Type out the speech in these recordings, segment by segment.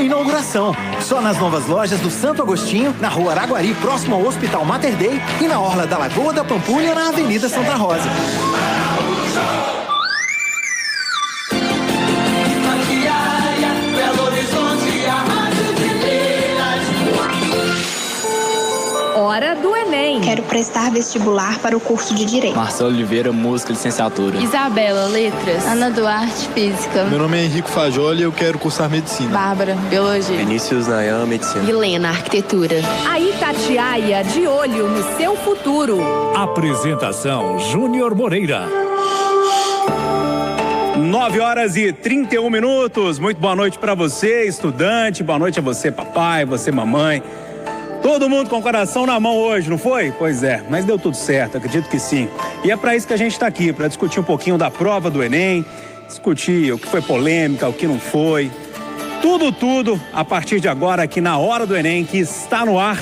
inauguração. Só nas novas lojas do Santo Agostinho, na Rua Araguari, próximo ao Hospital Mater Dei, e na Orla da Lagoa da Pampulha, na Avenida Santa Rosa. Hora do Enem. Quero prestar vestibular para o curso de Direito. Marcelo Oliveira, Música, Licenciatura. Isabela, Letras. Ana Duarte, Física. Meu nome é Henrico Fajoli e eu quero cursar Medicina. Bárbara, Biologia. Vinícius Nayan, Medicina. Helena, Arquitetura. A Itatiaia, de olho no seu futuro. Apresentação Júnior Moreira. 9h31. Muito boa noite para você, estudante. Boa noite a você, papai, você, mamãe. Todo mundo com o coração na mão hoje, não foi? Pois é, mas deu tudo certo, acredito que sim. E é para isso que a gente está aqui, para discutir um pouquinho da prova do Enem, discutir o que foi polêmica, o que não foi. Tudo, a partir de agora aqui na Hora do Enem, que está no ar,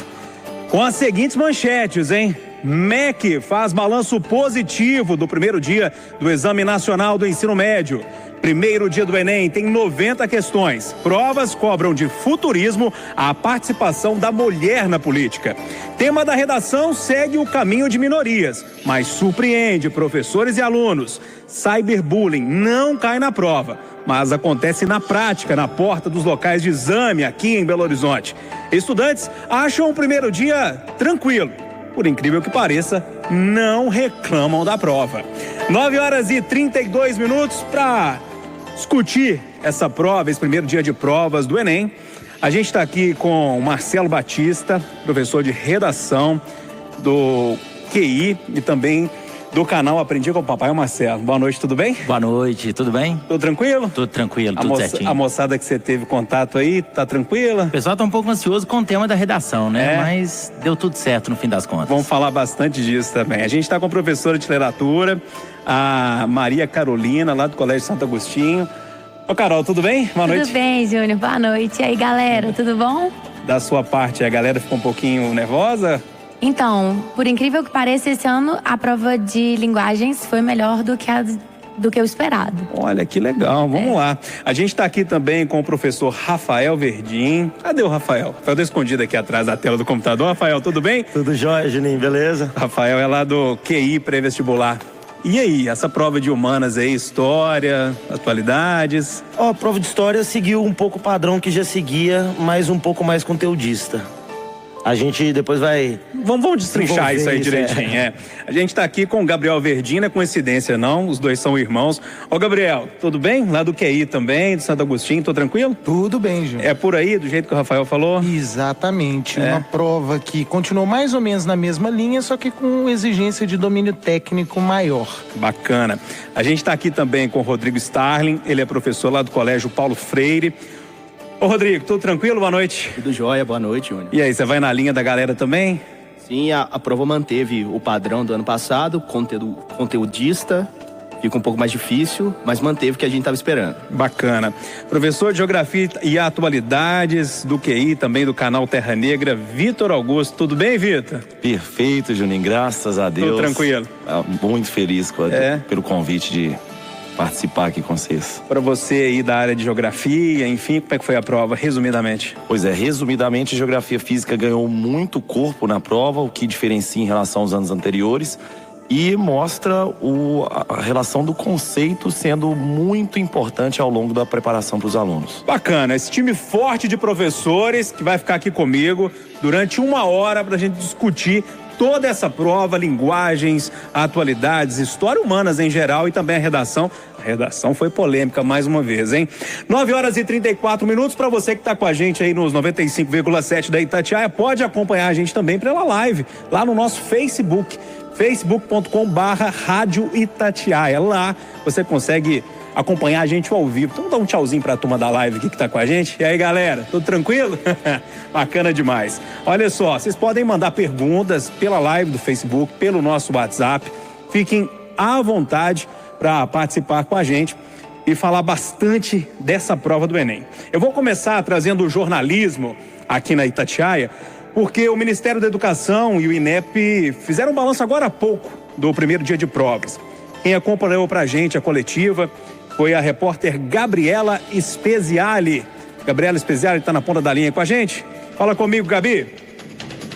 com as seguintes manchetes, hein? MEC faz balanço positivo do primeiro dia do Exame Nacional do Ensino Médio. Primeiro dia do Enem tem 90 questões. Provas cobram de futurismo a participação da mulher na política. Tema da redação segue o caminho de minorias, mas surpreende professores e alunos. Cyberbullying não cai na prova, mas acontece na prática, na porta dos locais de exame aqui em Belo Horizonte. Estudantes acham o primeiro dia tranquilo. Por incrível que pareça, não reclamam da prova. 9h32 para discutir essa prova, esse primeiro dia de provas do Enem. A gente está aqui com o Marcelo Batista, professor de redação do QI e também do canal Aprendi com o Papai. Marcelo, boa noite, tudo bem? Boa noite, tudo bem? Tudo tranquilo? Tudo tranquilo, tudo certinho. A moçada que você teve contato aí, tá tranquila? O pessoal tá um pouco ansioso com o tema da redação, né? Mas deu tudo certo no fim das contas. Vamos falar bastante disso também. A gente tá com a professora de literatura, a Maria Carolina, lá do Colégio Santo Agostinho. Ô Carol, tudo bem? Boa noite. Tudo bem, Júnior, boa noite. E aí, galera, tudo bom? Da sua parte, a galera ficou um pouquinho nervosa? Então, por incrível que pareça, esse ano a prova de linguagens foi melhor do que o esperado. Olha, que legal. Vamos lá. A gente está aqui também com o professor Rafael Verdim. Cadê o Rafael? Rafael tá escondido aqui atrás da tela do computador. Rafael, tudo bem? Tudo jóia, Juninho, beleza? Rafael é lá do QI pré-vestibular. E aí, essa prova de humanas aí, história, atualidades? A prova de história seguiu um pouco o padrão que já seguia, mas um pouco mais conteudista. A gente depois vai... Vamos destrinchar isso aí direitinho, A gente tá aqui com o Gabriel Verdim, não é coincidência não, os dois são irmãos. Ô Gabriel, tudo bem? Lá do QI também, do Santo Agostinho, tô tranquilo? Tudo bem, Júnior. É por aí, do jeito que o Rafael falou? Exatamente, uma prova que continuou mais ou menos na mesma linha, só que com exigência de domínio técnico maior. Bacana. A gente tá aqui também com o Rodrigo Starling, ele é professor lá do Colégio Paulo Freire. Ô Rodrigo, tudo tranquilo? Boa noite. Tudo jóia, boa noite, Júnior. E aí, você vai na linha da galera também? Sim, a prova manteve o padrão do ano passado, conteudista, fica um pouco mais difícil, mas manteve o que a gente estava esperando. Bacana. Professor de Geografia e Atualidades do QI, também do canal Terra Negra, Vitor Augusto. Tudo bem, Vitor? Perfeito, Juninho, graças a Deus. Tudo tranquilo? Muito feliz pelo convite de participar aqui com vocês. Para você aí da área de geografia, enfim, como é que foi a prova, resumidamente? Pois é, resumidamente, a geografia física ganhou muito corpo na prova, o que diferencia em relação aos anos anteriores e mostra a relação do conceito sendo muito importante ao longo da preparação para os alunos. Bacana, esse time forte de professores que vai ficar aqui comigo durante 1 hora para a gente discutir toda essa prova, linguagens, atualidades, história humanas em geral e também a redação. A redação foi polêmica mais uma vez, hein? 9h34 para você que está com a gente aí nos 95,7 da Itatiaia, pode acompanhar a gente também pela live, lá no nosso Facebook, facebook.com/Rádio Itatiaia. Lá você consegue acompanhar a gente ao vivo. Então, vamos dar um tchauzinho pra turma da live aqui que tá com a gente. E aí, galera, tudo tranquilo? Bacana demais. Olha só, vocês podem mandar perguntas pela live do Facebook, pelo nosso WhatsApp. Fiquem à vontade para participar com a gente e falar bastante dessa prova do Enem. Eu vou começar trazendo o jornalismo aqui na Itatiaia, porque o Ministério da Educação e o INEP fizeram um balanço agora há pouco do primeiro dia de provas. Quem acompanhou pra gente a coletiva foi a repórter Gabriela Speziale. Gabriela Speziale está na ponta da linha com a gente. Fala comigo, Gabi.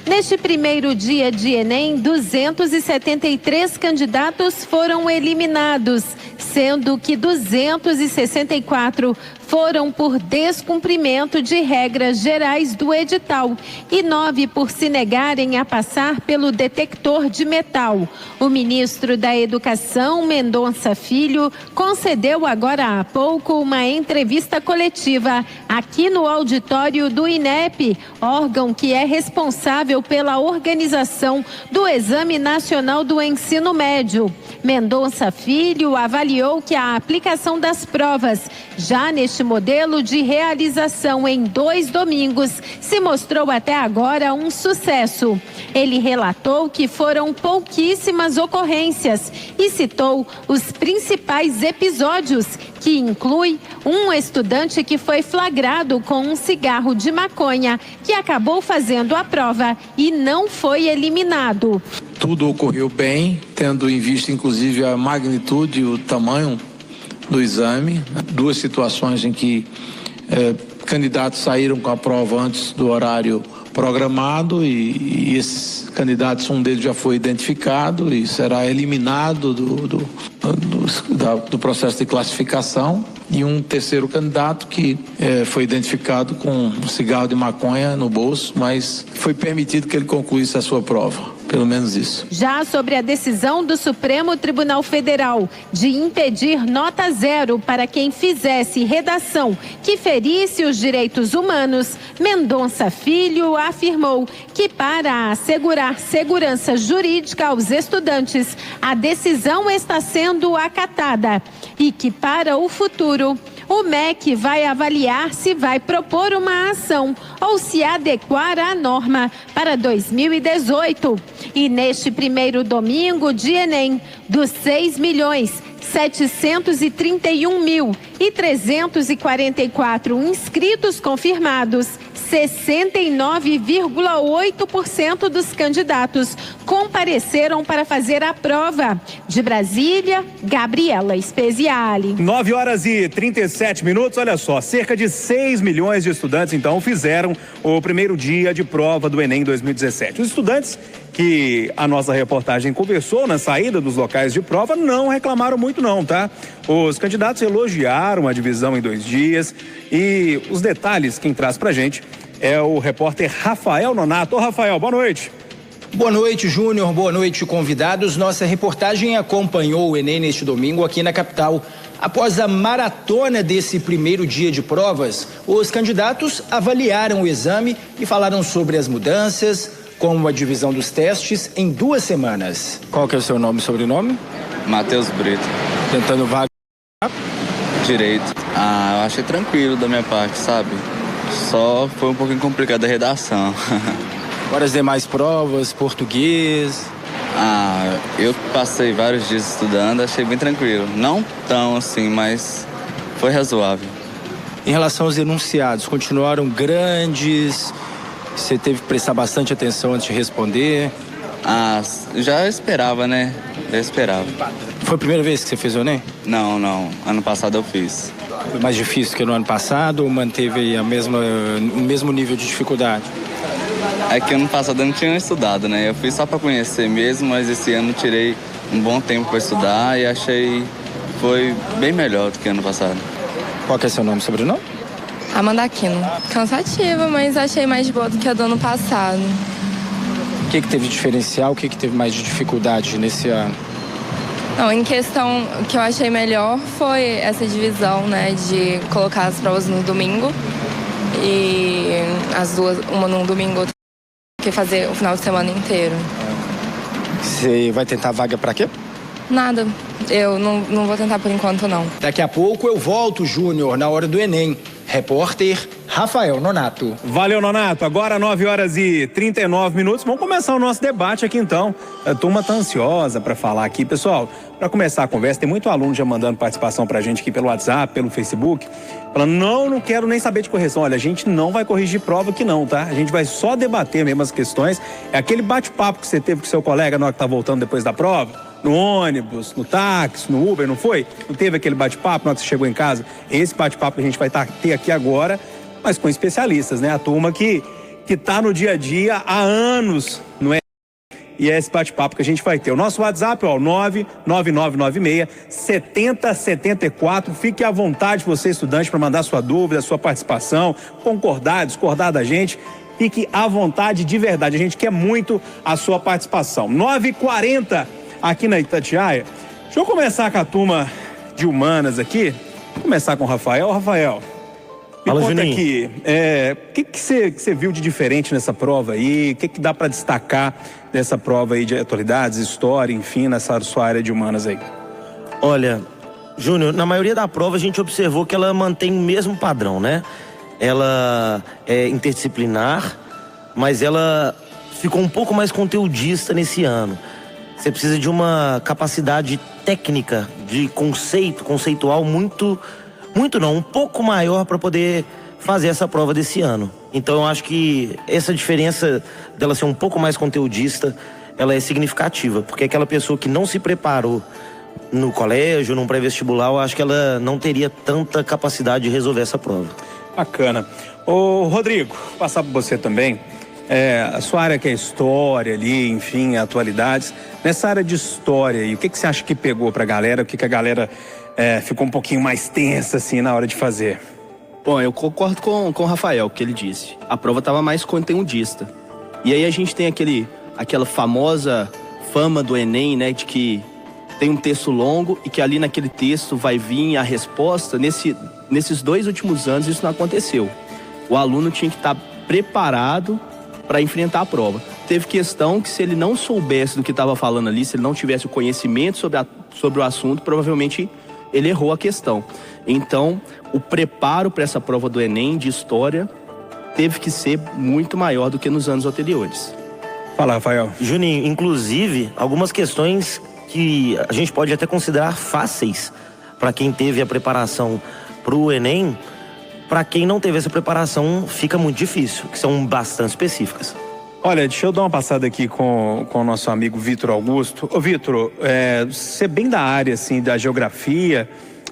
Neste primeiro dia de Enem, 273 candidatos foram eliminados, sendo que 264 foram por descumprimento de regras gerais do edital e 9 por se negarem a passar pelo detector de metal. O ministro da Educação, Mendonça Filho, concedeu agora há pouco uma entrevista coletiva aqui no auditório do INEP, órgão que é responsável pela organização do Exame Nacional do Ensino Médio. Mendonça Filho avaliou que a aplicação das provas, já neste modelo de realização em 2 domingos, se mostrou até agora um sucesso. Ele relatou que foram pouquíssimas ocorrências e citou os principais episódios, que inclui um estudante que foi flagrado com um cigarro de maconha, que acabou fazendo a prova e não foi eliminado. Tudo ocorreu bem, tendo em vista inclusive a magnitude e o tamanho do exame. 2 situações em que candidatos saíram com a prova antes do horário programado e esses candidatos, um deles já foi identificado e será eliminado do processo de classificação, e um terceiro candidato que foi identificado com um cigarro de maconha no bolso, mas foi permitido que ele concluísse a sua prova. Pelo menos isso. Já sobre a decisão do Supremo Tribunal Federal de impedir nota 0 para quem fizesse redação que ferisse os direitos humanos, Mendonça Filho afirmou que, para assegurar segurança jurídica aos estudantes, a decisão está sendo acatada e que, para o futuro, o MEC vai avaliar se vai propor uma ação ou se adequar à norma para 2018. E neste primeiro domingo de Enem, dos 6.731.344 inscritos confirmados, 69,8% dos candidatos compareceram para fazer a prova. De Brasília, Gabriela Speziale. 9h37. Olha só, cerca de 6 milhões de estudantes, então, fizeram o primeiro dia de prova do Enem 2017. Os estudantes que a nossa reportagem conversou na saída dos locais de prova não reclamaram muito não, tá? Os candidatos elogiaram a divisão em 2 dias e os detalhes quem traz pra gente é o repórter Rafael Nonato. Ô, Rafael, boa noite. Boa noite, Júnior. Boa noite, convidados. Nossa reportagem acompanhou o Enem neste domingo aqui na capital. Após a maratona desse primeiro dia de provas, os candidatos avaliaram o exame e falaram sobre as mudanças, como a divisão dos testes em 2 semanas. Qual que é o seu nome e sobrenome? Matheus Brito. Tentando vaga? Direito. Eu achei tranquilo da minha parte, sabe? Só foi um pouquinho complicada a redação. Agora as demais provas, português? Eu passei vários dias estudando, achei bem tranquilo. Não tão assim, mas foi razoável. Em relação aos enunciados, continuaram grandes? Você teve que prestar bastante atenção antes de responder? Já esperava, né? Já esperava. Foi a primeira vez que você fez o Enem? Não. Ano passado eu fiz. Foi mais difícil que no ano passado ou manteve aí o mesmo nível de dificuldade? É que ano passado eu não tinha estudado, né? Eu fui só para conhecer mesmo, mas esse ano tirei um bom tempo para estudar e achei que foi bem melhor do que ano passado. Qual que é seu nome e sobrenome? Amanda Aquino. Cansativa, mas achei mais de boa do que a do ano passado. O que teve de diferencial, o que teve mais de dificuldade nesse ano? Não, em questão, o que eu achei melhor foi essa divisão, né, de colocar as provas no domingo e as duas, uma num domingo, outra que fazer o final de semana inteiro. Você vai tentar vaga pra quê? Nada, eu não vou tentar por enquanto não. Daqui a pouco eu volto, Júnior, na hora do Enem. Repórter Rafael Nonato. Valeu, Nonato. Agora 9h39. Vamos começar o nosso debate aqui então. A turma tá ansiosa para falar aqui. Pessoal, para começar a conversa, tem muito aluno já mandando participação pra gente aqui pelo WhatsApp, pelo Facebook, falando, não quero nem saber de correção. Olha, a gente não vai corrigir prova aqui não, tá? A gente vai só debater mesmo as questões. É aquele bate-papo que você teve com seu colega na hora que tá voltando depois da prova. No ônibus, no táxi, no Uber, não foi? Não teve aquele bate-papo na hora que você chegou em casa? Esse bate-papo que a gente vai ter aqui agora mas com especialistas, né? A turma que tá no dia a dia há anos, não é? E é esse bate-papo que a gente vai ter. O nosso WhatsApp é o 99996-7074. Fique à vontade, você estudante, para mandar sua dúvida, sua participação, concordar, discordar da gente. Fique à vontade de verdade. A gente quer muito a sua participação. 9h40 aqui na Itatiaia. Deixa eu começar com a turma de humanas aqui. Vou começar com o Rafael. Rafael, me Fala, conta Juninho. aqui, o que você viu de diferente nessa prova aí? O que dá para destacar dessa prova aí de atualidades, história, enfim, nessa sua área de humanas aí? Olha, Júnior, na maioria da prova a gente observou que ela mantém o mesmo padrão, né? Ela é interdisciplinar, mas ela ficou um pouco mais conteudista nesse ano. Você precisa de uma capacidade técnica, de conceitual um pouco maior para poder fazer essa prova desse ano. Então eu acho que essa diferença dela ser um pouco mais conteudista, ela é significativa, porque aquela pessoa que não se preparou no colégio, num pré-vestibular, eu acho que ela não teria tanta capacidade de resolver essa prova. Bacana. Ô, Rodrigo, vou passar para você também. A sua área que é história ali, enfim, atualidades. Nessa área de história aí, o que você acha que pegou pra galera? O que a galera ficou um pouquinho mais tensa, assim, na hora de fazer? Bom, eu concordo com o Rafael, que ele disse. A prova estava mais conteudista. E aí a gente tem aquela famosa fama do Enem, né, de que tem um texto longo e que ali naquele texto vai vir a resposta. Nesses 2 últimos anos isso não aconteceu. O aluno tinha que estar preparado para enfrentar a prova. Teve questão que se ele não soubesse do que estava falando ali, se ele não tivesse o conhecimento sobre o assunto, provavelmente ele errou a questão. Então, o preparo para essa prova do Enem de história teve que ser muito maior do que nos anos anteriores. Fala, Rafael. Juninho, inclusive, algumas questões que a gente pode até considerar fáceis para quem teve a preparação para o Enem, para quem não teve essa preparação fica muito difícil, que são bastante específicas. Olha, deixa eu dar uma passada aqui com o nosso amigo Vitor Augusto. Ô, Vitor, você é bem da área, assim, da geografia.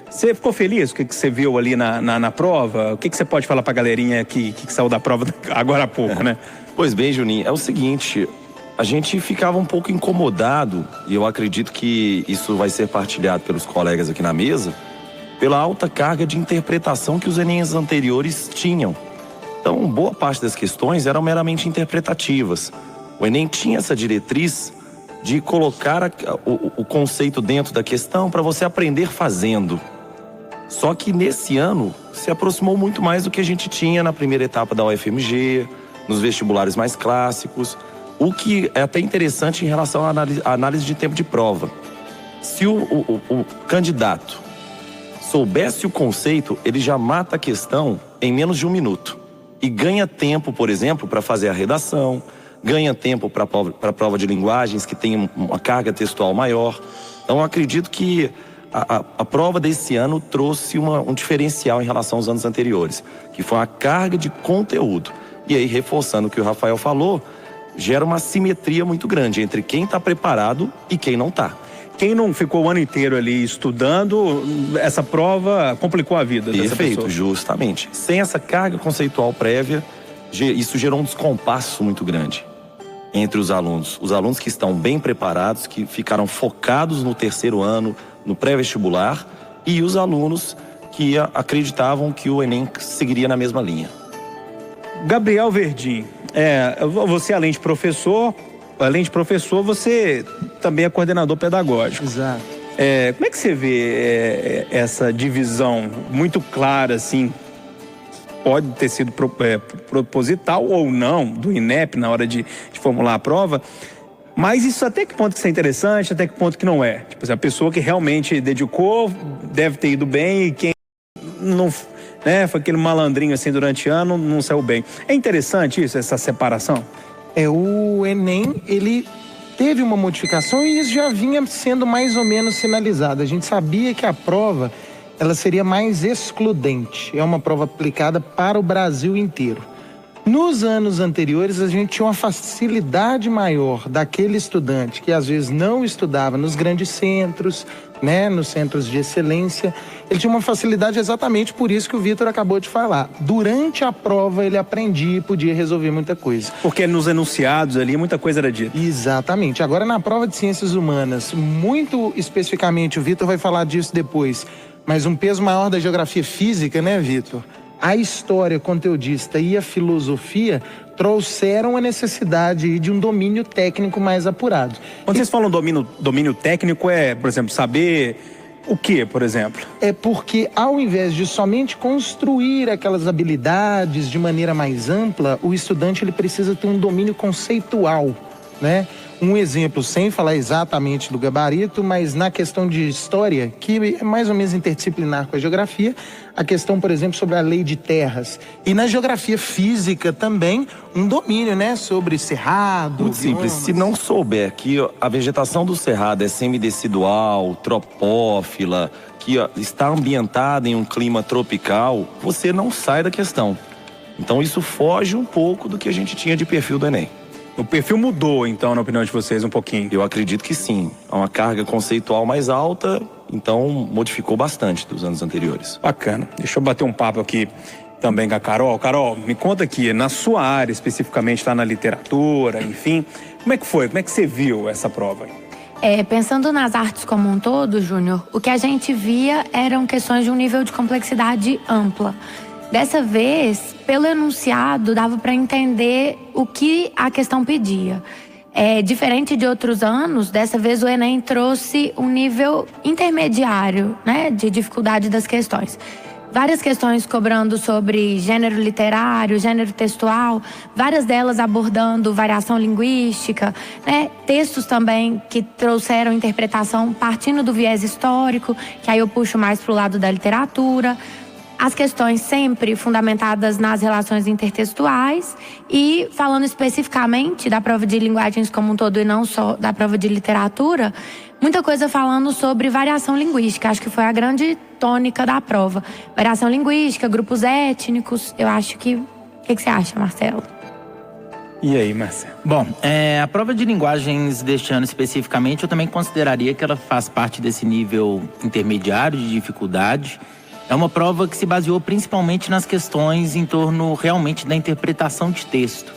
Você ficou feliz com o que você viu ali na prova? O que você pode falar pra galerinha que saiu da prova agora há pouco, né? Pois bem, Juninho, é o seguinte, a gente ficava um pouco incomodado, e eu acredito que isso vai ser partilhado pelos colegas aqui na mesa, pela alta carga de interpretação que os Enems anteriores tinham. Então, boa parte das questões eram meramente interpretativas. O Enem tinha essa diretriz de colocar o conceito dentro da questão para você aprender fazendo. Só que nesse ano se aproximou muito mais do que a gente tinha na primeira etapa da UFMG, nos vestibulares mais clássicos, o que é até interessante em relação à análise de tempo de prova. Se o candidato soubesse o conceito, ele já mata a questão em menos de 1 minuto. E ganha tempo, por exemplo, para fazer a redação, ganha tempo para a prova de linguagens, que tem uma carga textual maior. Então, eu acredito que a prova desse ano trouxe um diferencial em relação aos anos anteriores, que foi uma carga de conteúdo. E aí, reforçando o que o Rafael falou, gera uma assimetria muito grande entre quem está preparado e quem não está. Quem não ficou o ano inteiro ali estudando, essa prova complicou a vida dessa pessoa. Perfeito, justamente. Sem essa carga conceitual prévia, isso gerou um descompasso muito grande entre os alunos. Os alunos que estão bem preparados, que ficaram focados no terceiro ano, no pré-vestibular, e os alunos que acreditavam que o Enem seguiria na mesma linha. Gabriel Verdim, você além de professor, você também é coordenador pedagógico. Exato. Como é que você vê essa divisão muito clara, assim, pode ter sido proposital ou não, do INEP na hora de formular a prova, mas isso até que ponto que isso é interessante, até que ponto que não é? Tipo assim, a pessoa que realmente dedicou deve ter ido bem, e quem não, né, foi aquele malandrinho assim durante o ano, não saiu bem. É interessante isso, essa separação? O Enem, ele teve uma modificação e isso já vinha sendo mais ou menos sinalizado. A gente sabia que a prova, ela seria mais excludente. É uma prova aplicada para o Brasil inteiro. Nos anos anteriores, a gente tinha uma facilidade maior daquele estudante que às vezes não estudava nos grandes centros, né, nos centros de excelência. Ele tinha uma facilidade exatamente por isso que o Vitor acabou de falar. Durante a prova ele aprendia e podia resolver muita coisa. Porque nos enunciados ali muita coisa era dita. Exatamente. Agora na prova de ciências humanas, muito especificamente, o Vitor vai falar disso depois, mas um peso maior da geografia física, né, Vitor? A história conteudista e a filosofia trouxeram a necessidade de um domínio técnico mais apurado. Quando vocês falam domínio técnico, por exemplo, saber o que, por exemplo? É porque ao invés de somente construir aquelas habilidades de maneira mais ampla, o estudante ele precisa ter um domínio conceitual, né? Um exemplo, sem falar exatamente do gabarito, mas na questão de história, que é mais ou menos interdisciplinar com a geografia, a questão, por exemplo, sobre a lei de terras. E na geografia física também, um domínio, né, sobre cerrado. Muito simples, se não souber que a vegetação do cerrado é semidecidual, tropófila, que está ambientada em um clima tropical, você não sai da questão. Então isso foge um pouco do que a gente tinha de perfil do Enem. O perfil mudou, então, na opinião de vocês, um pouquinho? Eu acredito que sim. Há uma carga conceitual mais alta, então modificou bastante dos anos anteriores. Bacana. Deixa eu bater um papo aqui também com a Carol. Carol, me conta aqui, na sua área, especificamente, está na literatura, enfim, como é que foi? Como é que você viu essa prova? Pensando nas artes como um todo, Júnior, o que a gente via eram questões de um nível de complexidade ampla. Dessa vez, pelo enunciado, dava para entender o que a questão pedia. Diferente de outros anos, dessa vez o Enem trouxe um nível intermediário, né, de dificuldade das questões. Várias questões cobrando sobre gênero literário, gênero textual, várias delas abordando variação linguística, né? Textos também que trouxeram interpretação partindo do viés histórico, que aí eu puxo mais para o lado da literatura. As questões sempre fundamentadas nas relações intertextuais e falando especificamente da prova de linguagens como um todo e não só da prova de literatura, muita coisa falando sobre variação linguística. Acho que foi a grande tônica da prova. Variação linguística, grupos étnicos, eu acho que... O que você acha, Marcelo? E aí, Marcelo? Bom, a prova de linguagens deste ano especificamente, eu também consideraria que ela faz parte desse nível intermediário de dificuldade. É uma prova que se baseou principalmente nas questões em torno realmente da interpretação de texto.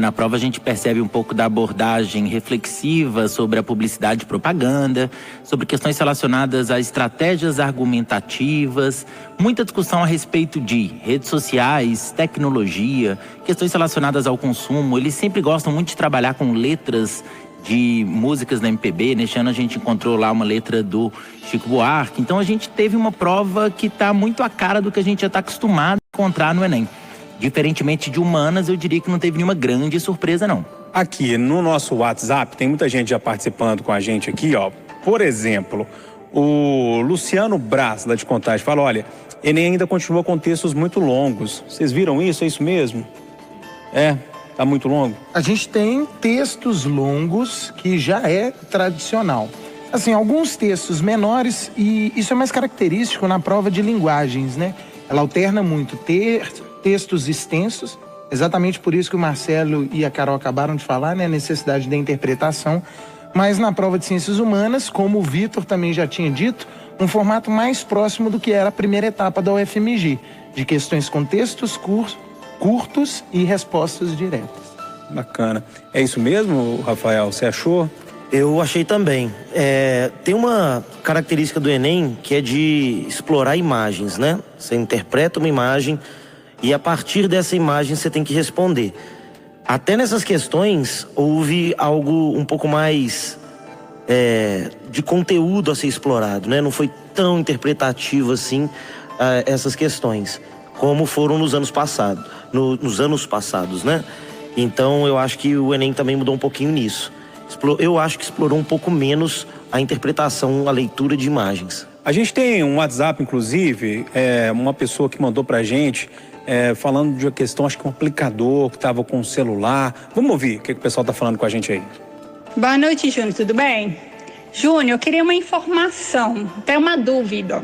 Na prova a gente percebe um pouco da abordagem reflexiva sobre a publicidade e propaganda, sobre questões relacionadas a estratégias argumentativas, muita discussão a respeito de redes sociais, tecnologia, questões relacionadas ao consumo. Eles sempre gostam muito de trabalhar com letras de músicas da MPB. Neste ano a gente encontrou lá uma letra do Chico Buarque. Então a gente teve uma prova que está muito à cara do que a gente já está acostumado a encontrar no Enem. Diferentemente de humanas, eu diria que não teve nenhuma grande surpresa, não. Aqui no nosso WhatsApp, tem muita gente já participando com a gente aqui, ó. Por exemplo, o Luciano Braz, lá de Contagem, fala, olha, Enem ainda continua com textos muito longos. Vocês viram isso? É isso mesmo? Tá muito longo? A gente tem textos longos que já é tradicional. Assim, alguns textos menores, e isso é mais característico na prova de linguagens, né? Ela alterna muito textos extensos, exatamente por isso que o Marcelo e a Carol acabaram de falar, né? A necessidade da interpretação. Mas na prova de ciências humanas, como o Vitor também já tinha dito, um formato mais próximo do que era a primeira etapa da UFMG, de questões com textos curtos e respostas diretas. Bacana. É isso mesmo, Rafael? Você achou? Eu achei também. Tem uma característica do Enem que é de explorar imagens, né? Você interpreta uma imagem e a partir dessa imagem você tem que responder. Até nessas questões houve algo um pouco mais de conteúdo a ser explorado, né? Não foi tão interpretativo assim essas questões, como foram nos anos passados, né? Então eu acho que o Enem também mudou um pouquinho nisso. Eu acho que explorou um pouco menos a interpretação, a leitura de imagens. A gente tem um WhatsApp, inclusive, uma pessoa que mandou pra gente, falando de uma questão, acho que um aplicador que estava com um celular. Vamos ouvir o que o pessoal tá falando com a gente aí. Boa noite, Júnior, tudo bem? Júnior, eu queria uma informação, até uma dúvida.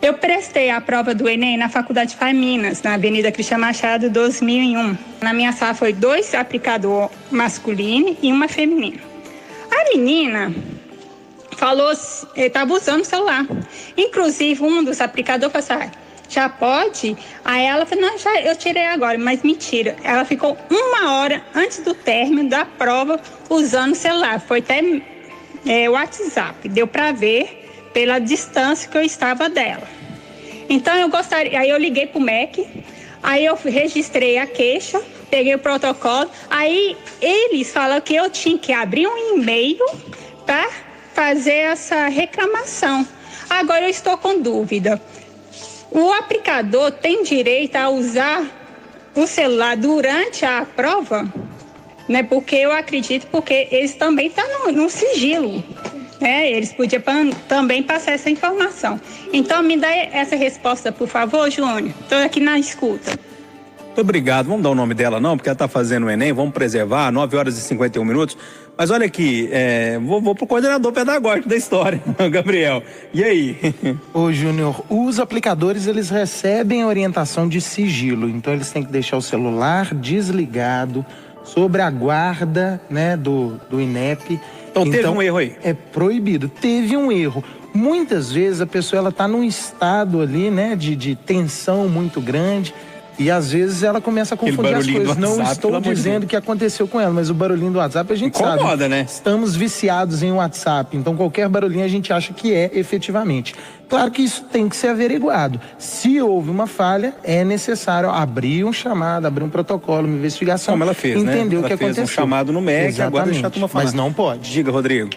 Eu prestei a prova do Enem na Faculdade FAI Minas, na Avenida Cristian Machado, 2001. Na minha sala foi 2 aplicadores masculinos e uma feminina. A menina falou, ele estava usando o celular. Inclusive, um dos aplicadores falou assim, já pode? Aí ela falou, não, já, eu tirei agora, mas mentira. Ela ficou 1 hora antes do término da prova usando o celular. Foi até o WhatsApp, deu para ver pela distância que eu estava dela. Então eu gostaria, aí eu liguei pro MEC, aí eu registrei a queixa, peguei o protocolo, aí eles falaram que eu tinha que abrir um e-mail para fazer essa reclamação. Agora eu estou com dúvida. O aplicador tem direito a usar o celular durante a prova? Né? Porque eu acredito, porque eles também estão no sigilo. Eles podiam também passar essa informação. Então, me dá essa resposta, por favor, Júnior. Estou aqui na escuta. Muito obrigado. Vamos dar o nome dela, não, porque ela está fazendo o Enem. Vamos preservar, 9 horas e 51 minutos. Mas olha aqui, vou pro coordenador pedagógico da história, Gabriel. E aí? Ô, Júnior, os aplicadores, eles recebem orientação de sigilo. Então, eles têm que deixar o celular desligado, sobre a guarda, né, do INEP. Então teve um erro aí? É proibido. Teve um erro. Muitas vezes a pessoa ela tá num estado ali, né, de tensão muito grande e às vezes ela começa a confundir as coisas. Não estou dizendo que aconteceu com ela, mas o barulhinho do WhatsApp a gente sabe. Né? Estamos viciados em WhatsApp, então qualquer barulhinho a gente acha que é efetivamente. Claro que isso tem que ser averiguado. Se houve uma falha, é necessário abrir um chamado, abrir um protocolo, uma investigação. Como ela fez, entender o que fez aconteceu. Um chamado no MEC, agora deixar a turma falar. Mas não pode. Diga, Rodrigo.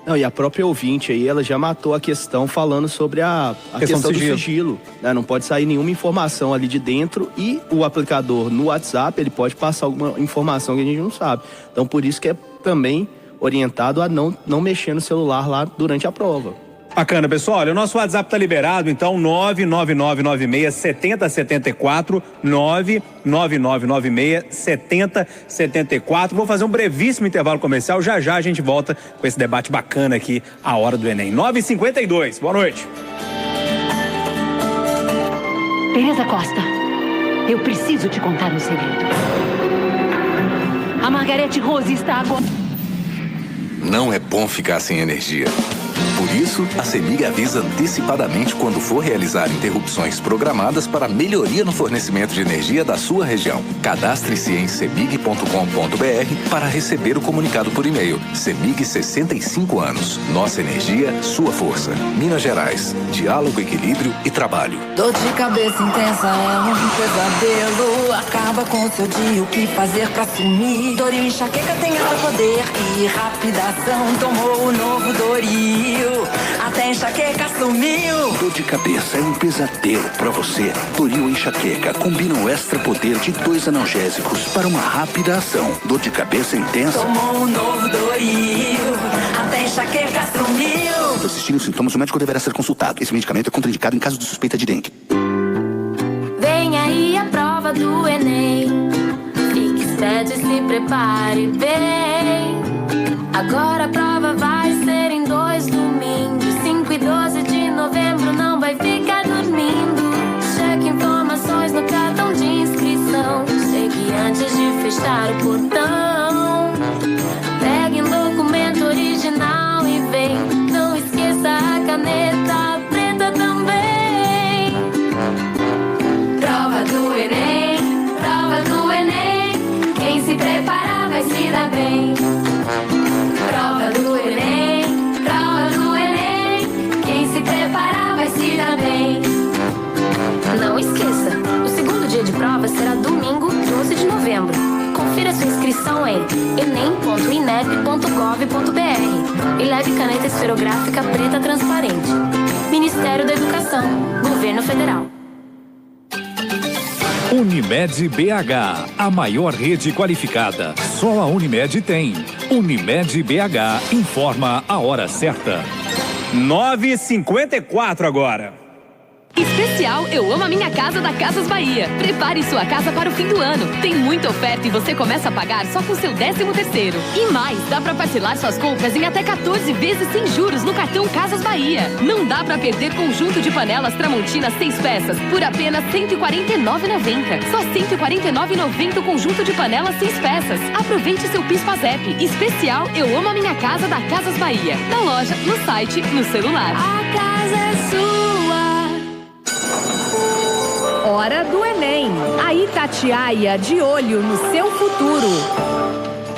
Não, e a própria ouvinte aí, ela já matou a questão falando sobre a questão do sigilo. Né? Não pode sair nenhuma informação ali de dentro e o aplicador no WhatsApp, ele pode passar alguma informação que a gente não sabe. Então, por isso que é também orientado a não mexer no celular lá durante a prova. Bacana, pessoal. Olha, o nosso WhatsApp tá liberado, então 999967074, 999967074. Vou fazer um brevíssimo intervalo comercial, já a gente volta com esse debate bacana aqui, a hora do Enem. 9h52, boa noite. Tereza Costa, eu preciso te contar um segredo. A Margarete Rose está agora... Não é bom ficar sem energia. Por isso, a CEMIG avisa antecipadamente quando for realizar interrupções programadas para melhoria no fornecimento de energia da sua região. Cadastre-se em cemig.com.br para receber o comunicado por e-mail. CEMIG 65 anos. Nossa energia, sua força. Minas Gerais. Diálogo, equilíbrio e trabalho. Dor de cabeça intensa é um pesadelo. Acaba com o seu dia, o que fazer pra sumir? Dor e enxaqueca tem alto poder e rápida ação. Tomou o novo Doril. Até enxaqueca sumiu. Dor de cabeça é um pesadelo pra você. Doril enxaqueca combina o extra poder de 2 analgésicos para uma rápida ação. Dor de cabeça intensa. Tomou um novo Doril. Até enxaqueca sumiu. Se persistirem os sintomas, o médico deverá ser consultado. Esse medicamento é contraindicado em caso de suspeita de dengue. Vem aí a prova do Enem. Fique esperto e se prepare bem. Agora a prova vai ser em 2 domingos, 5 e 12 de novembro, não vai ficar dormindo. Cheque informações no cartão de inscrição. Chegue antes de fechar o portão. Pegue um documento original e vem. Não esqueça a caneta preta também. Prova do Enem, prova do Enem. Quem se preparar vai se dar bem. Prova do Enem, quem se preparar vai se dar bem. Não esqueça, o segundo dia de prova será domingo, 12 de novembro. Confira sua inscrição em enem.inep.gov.br e leve caneta esferográfica preta transparente. Ministério da Educação, Governo Federal. Unimed BH, a maior rede qualificada. Só a Unimed tem. Unimed BH informa a hora certa. 9h54 agora. Especial Eu Amo a Minha Casa da Casas Bahia. Prepare sua casa para o fim do ano. Tem muita oferta e você começa a pagar só com seu 13º. E mais, dá para parcelar suas compras em até 14 vezes sem juros no cartão Casas Bahia. Não dá para perder conjunto de panelas Tramontina 6 peças por apenas R$ 149,90. Só R$ 149,90 o conjunto de panelas 6 peças. Aproveite seu PIS/PASEP. Especial Eu Amo a Minha Casa da Casas Bahia. Na loja, no site, no celular. A casa é sua. Hora do Enem. A Itatiaia de olho no seu futuro.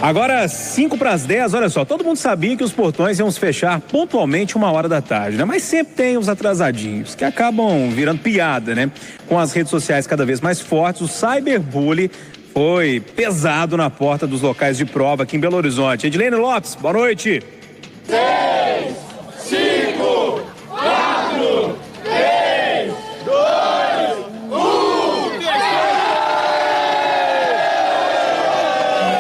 Agora, 9:55, olha só, todo mundo sabia que os portões iam se fechar pontualmente 1h da tarde, né? Mas sempre tem os atrasadinhos, que acabam virando piada, né? Com as redes sociais cada vez mais fortes, o cyberbullying foi pesado na porta dos locais de prova aqui em Belo Horizonte. Edilene Lopes, boa noite. 6, 5, 4, 3, 2, 1.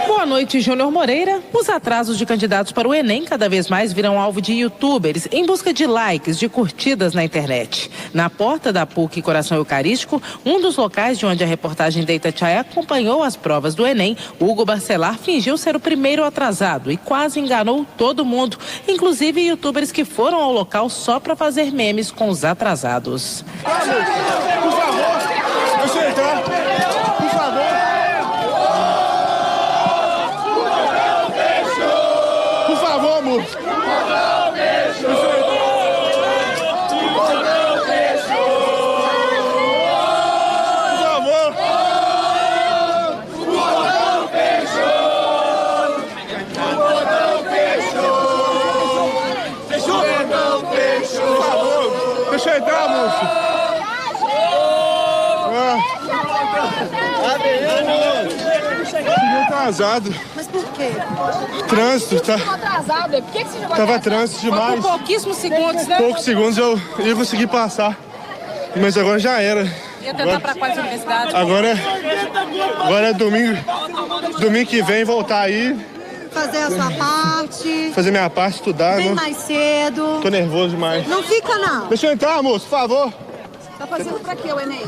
Boa noite, Júnior Moreira. Os atrasos de candidatos para o Enem cada vez mais viram alvo de youtubers em busca de likes, de curtidas na internet. Na porta da PUC Coração Eucarístico, um dos locais de onde a reportagem da Itatiaia acompanhou as provas do Enem, Hugo Barcelar fingiu ser o primeiro atrasado e quase enganou todo mundo, inclusive youtubers que foram ao local só para fazer memes com os atrasados. Por favor, deixa eu entrar. Por favor. Por favor, amor. Deixa eu entrar, moço. Cheguei atrasado. Mas por quê? Trânsito, tá? Atrasado? Por que você chegou Tava trânsito demais. Por pouquíssimos segundos, né? Poucos segundos eu ia conseguir passar. Mas agora já era. Ia tentar para quais universidades? Agora é domingo. Domingo que vem voltar aí. Fazer a sua parte. Fazer minha parte, estudar, Bem né? mais cedo. Tô nervoso demais. Não fica, não. Deixa eu entrar, moço, por favor. Tá fazendo pra quê o Enem?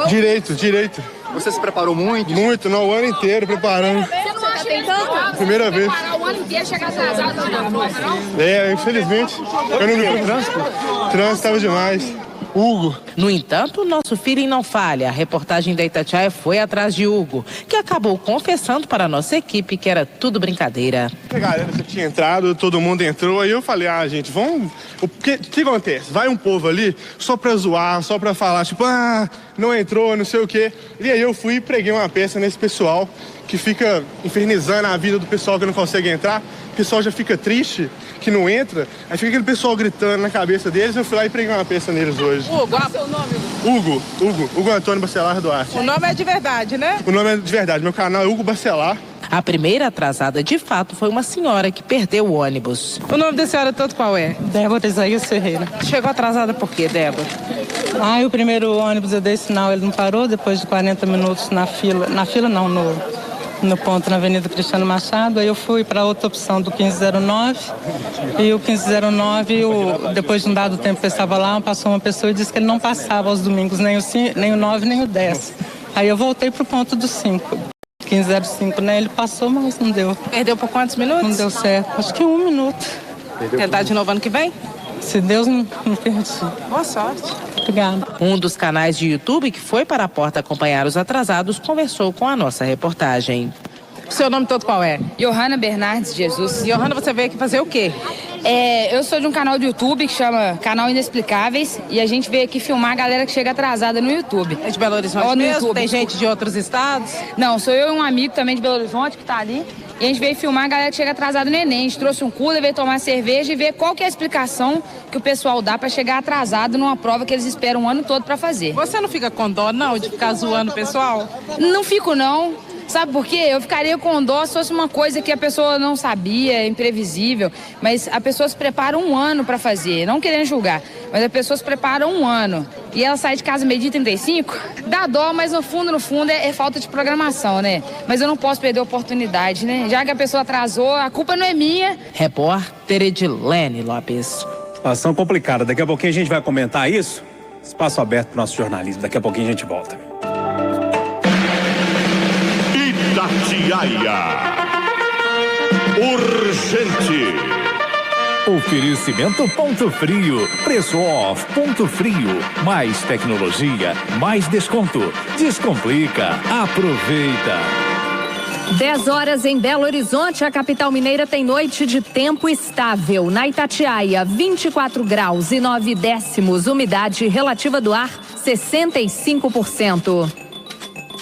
Direito. Você se preparou muito? Muito, não, o ano inteiro preparando. Você não acha tentando? Primeira vez. Preparar o ano inteiro, chegar atrasado na prova, não? É, infelizmente. Eu não vi o trânsito. O trânsito tava demais. Hugo. No entanto, nosso feeling não falha. A reportagem da Itatiaia foi atrás de Hugo, que acabou confessando para a nossa equipe que era tudo brincadeira. A galera já tinha entrado, todo mundo entrou, aí eu falei, gente, vamos... O que acontece? Vai um povo ali só pra zoar, só pra falar, tipo, não entrou, não sei o quê. E aí eu fui e preguei uma peça nesse pessoal que fica infernizando a vida do pessoal que não consegue entrar. O pessoal já fica triste, que não entra. Aí fica aquele pessoal gritando na cabeça deles. Eu fui lá e preguei uma peça neles hoje. Hugo, qual é o seu nome? Hugo Antônio Barcelar Duarte. O nome é de verdade, né? O nome é de verdade. Meu canal é Hugo Barcelar. A primeira atrasada, de fato, foi uma senhora que perdeu o ônibus. O nome da senhora todo qual é? Débora Isaías Ferreira. Chegou atrasada por quê, Débora? O primeiro ônibus eu dei sinal, ele não parou, depois de 40 minutos na fila não, no ponto na Avenida Cristiano Machado, aí eu fui para outra opção do 1509 e o 1509, depois de um dado tempo que eu estava lá, passou uma pessoa e disse que ele não passava aos domingos, nem o 9 nem o 10. Aí eu voltei para o ponto do 5. 1505, né? Ele passou, mas não deu. Perdeu por quantos minutos? Não deu certo, acho que 1 minuto. Tentar de novo ano que vem? Se Deus não permitir. Boa sorte. Obrigada. Um dos canais de YouTube que foi para a porta acompanhar os atrasados conversou com a nossa reportagem. O seu nome todo qual é? Johanna Bernardes Jesus. Johanna, você veio aqui fazer o quê? Eu sou de um canal do YouTube que chama Canal Inexplicáveis e a gente veio aqui filmar a galera que chega atrasada no YouTube. É de Belo Horizonte mesmo? YouTube. Tem gente de outros estados? Não, sou eu e um amigo também de Belo Horizonte que tá ali. E a gente veio filmar a galera que chega atrasada no Enem. A gente trouxe um cooler, veio tomar cerveja e ver qual que é a explicação que o pessoal dá pra chegar atrasado numa prova que eles esperam o ano todo pra fazer. Você não fica com dó, não, de ficar zoando o pessoal? Não fico, não. Sabe por quê? Eu ficaria com dó se fosse uma coisa que a pessoa não sabia, imprevisível. Mas a pessoa se prepara um ano pra fazer, não querendo julgar. Mas a pessoa se prepara um ano e ela sai de casa meio-dia 35, dá dó, mas no fundo é falta de programação, né? Mas eu não posso perder a oportunidade, né? Já que a pessoa atrasou, a culpa não é minha. Repórter Edilene Lopes. Situação complicada. Daqui a pouquinho a gente vai comentar isso. espaço aberto para o nosso jornalismo. Daqui a pouquinho a gente volta. Itatiaia. Urgente. Oferecimento Ponto Frio. Preço off. Ponto Frio. Mais tecnologia, mais desconto. Descomplica. Aproveita. 10 horas em Belo Horizonte, a capital mineira tem noite de tempo estável. Na Itatiaia, 24 graus e 9 décimos. Umidade relativa do ar, 65%.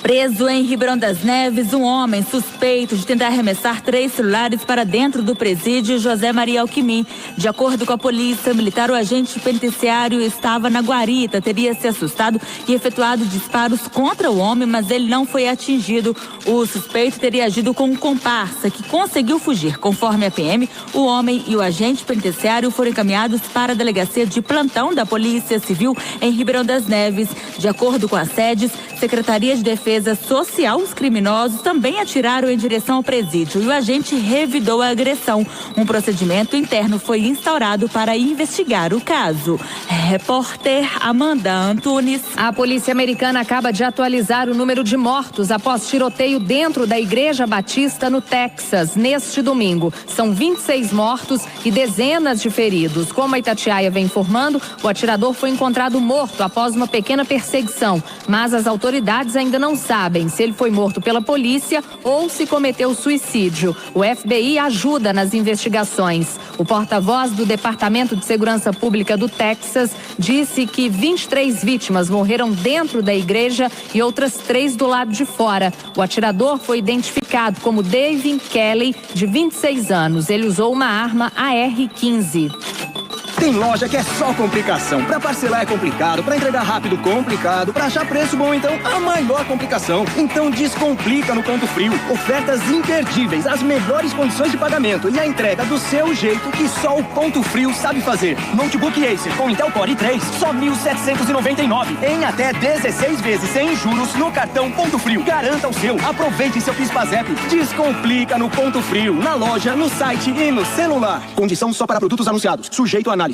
Preso em Ribeirão das Neves, um homem suspeito de tentar arremessar 3 celulares para dentro do presídio José Maria Alquimim. De acordo com a polícia militar, o agente penitenciário estava na guarita, teria se assustado e efetuado disparos contra o homem, mas ele não foi atingido. O suspeito teria agido com um comparsa que conseguiu fugir. Conforme a PM, o homem e o agente penitenciário foram encaminhados para a delegacia de plantão da Polícia Civil em Ribeirão das Neves. De acordo com as sedes, Secretaria de Defesa Social, os criminosos também atiraram em direção ao presídio e o agente revidou a agressão. Um procedimento interno foi instaurado para investigar o caso. Repórter Amanda Antunes. A polícia americana acaba de atualizar o número de mortos após tiroteio dentro da Igreja Batista no Texas neste domingo. São 26 mortos e dezenas de feridos. Como a Itatiaia vem informando, o atirador foi encontrado morto após uma pequena perseguição, mas as autoridades ainda não sabem se ele foi morto pela polícia ou se cometeu suicídio. O FBI ajuda nas investigações. O porta-voz do Departamento de Segurança Pública do Texas disse que 23 vítimas morreram dentro da igreja e outras 3 do lado de fora. O atirador foi identificado como David Kelly, de 26 anos. Ele usou uma arma AR-15. Tem loja que é só complicação. Pra parcelar é complicado, pra entregar rápido complicado, pra achar preço bom então a maior complicação. Então descomplica no Ponto Frio. Ofertas imperdíveis, as melhores condições de pagamento e a entrega do seu jeito que só o Ponto Frio sabe fazer. Notebook Acer com Intel Core i3, só 1.799 em até 16 vezes sem juros no cartão Ponto Frio. Garanta o seu. Aproveite seu PIS/PASEP. Descomplica no Ponto Frio, na loja, no site e no celular. Condição só para produtos anunciados. Sujeito a análise.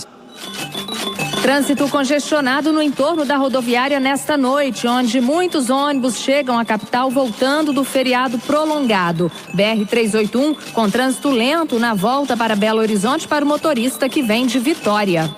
Trânsito congestionado no entorno da rodoviária nesta noite, onde muitos ônibus chegam à capital voltando do feriado prolongado. BR-381 com trânsito lento na volta para Belo Horizonte para o motorista que vem de Vitória.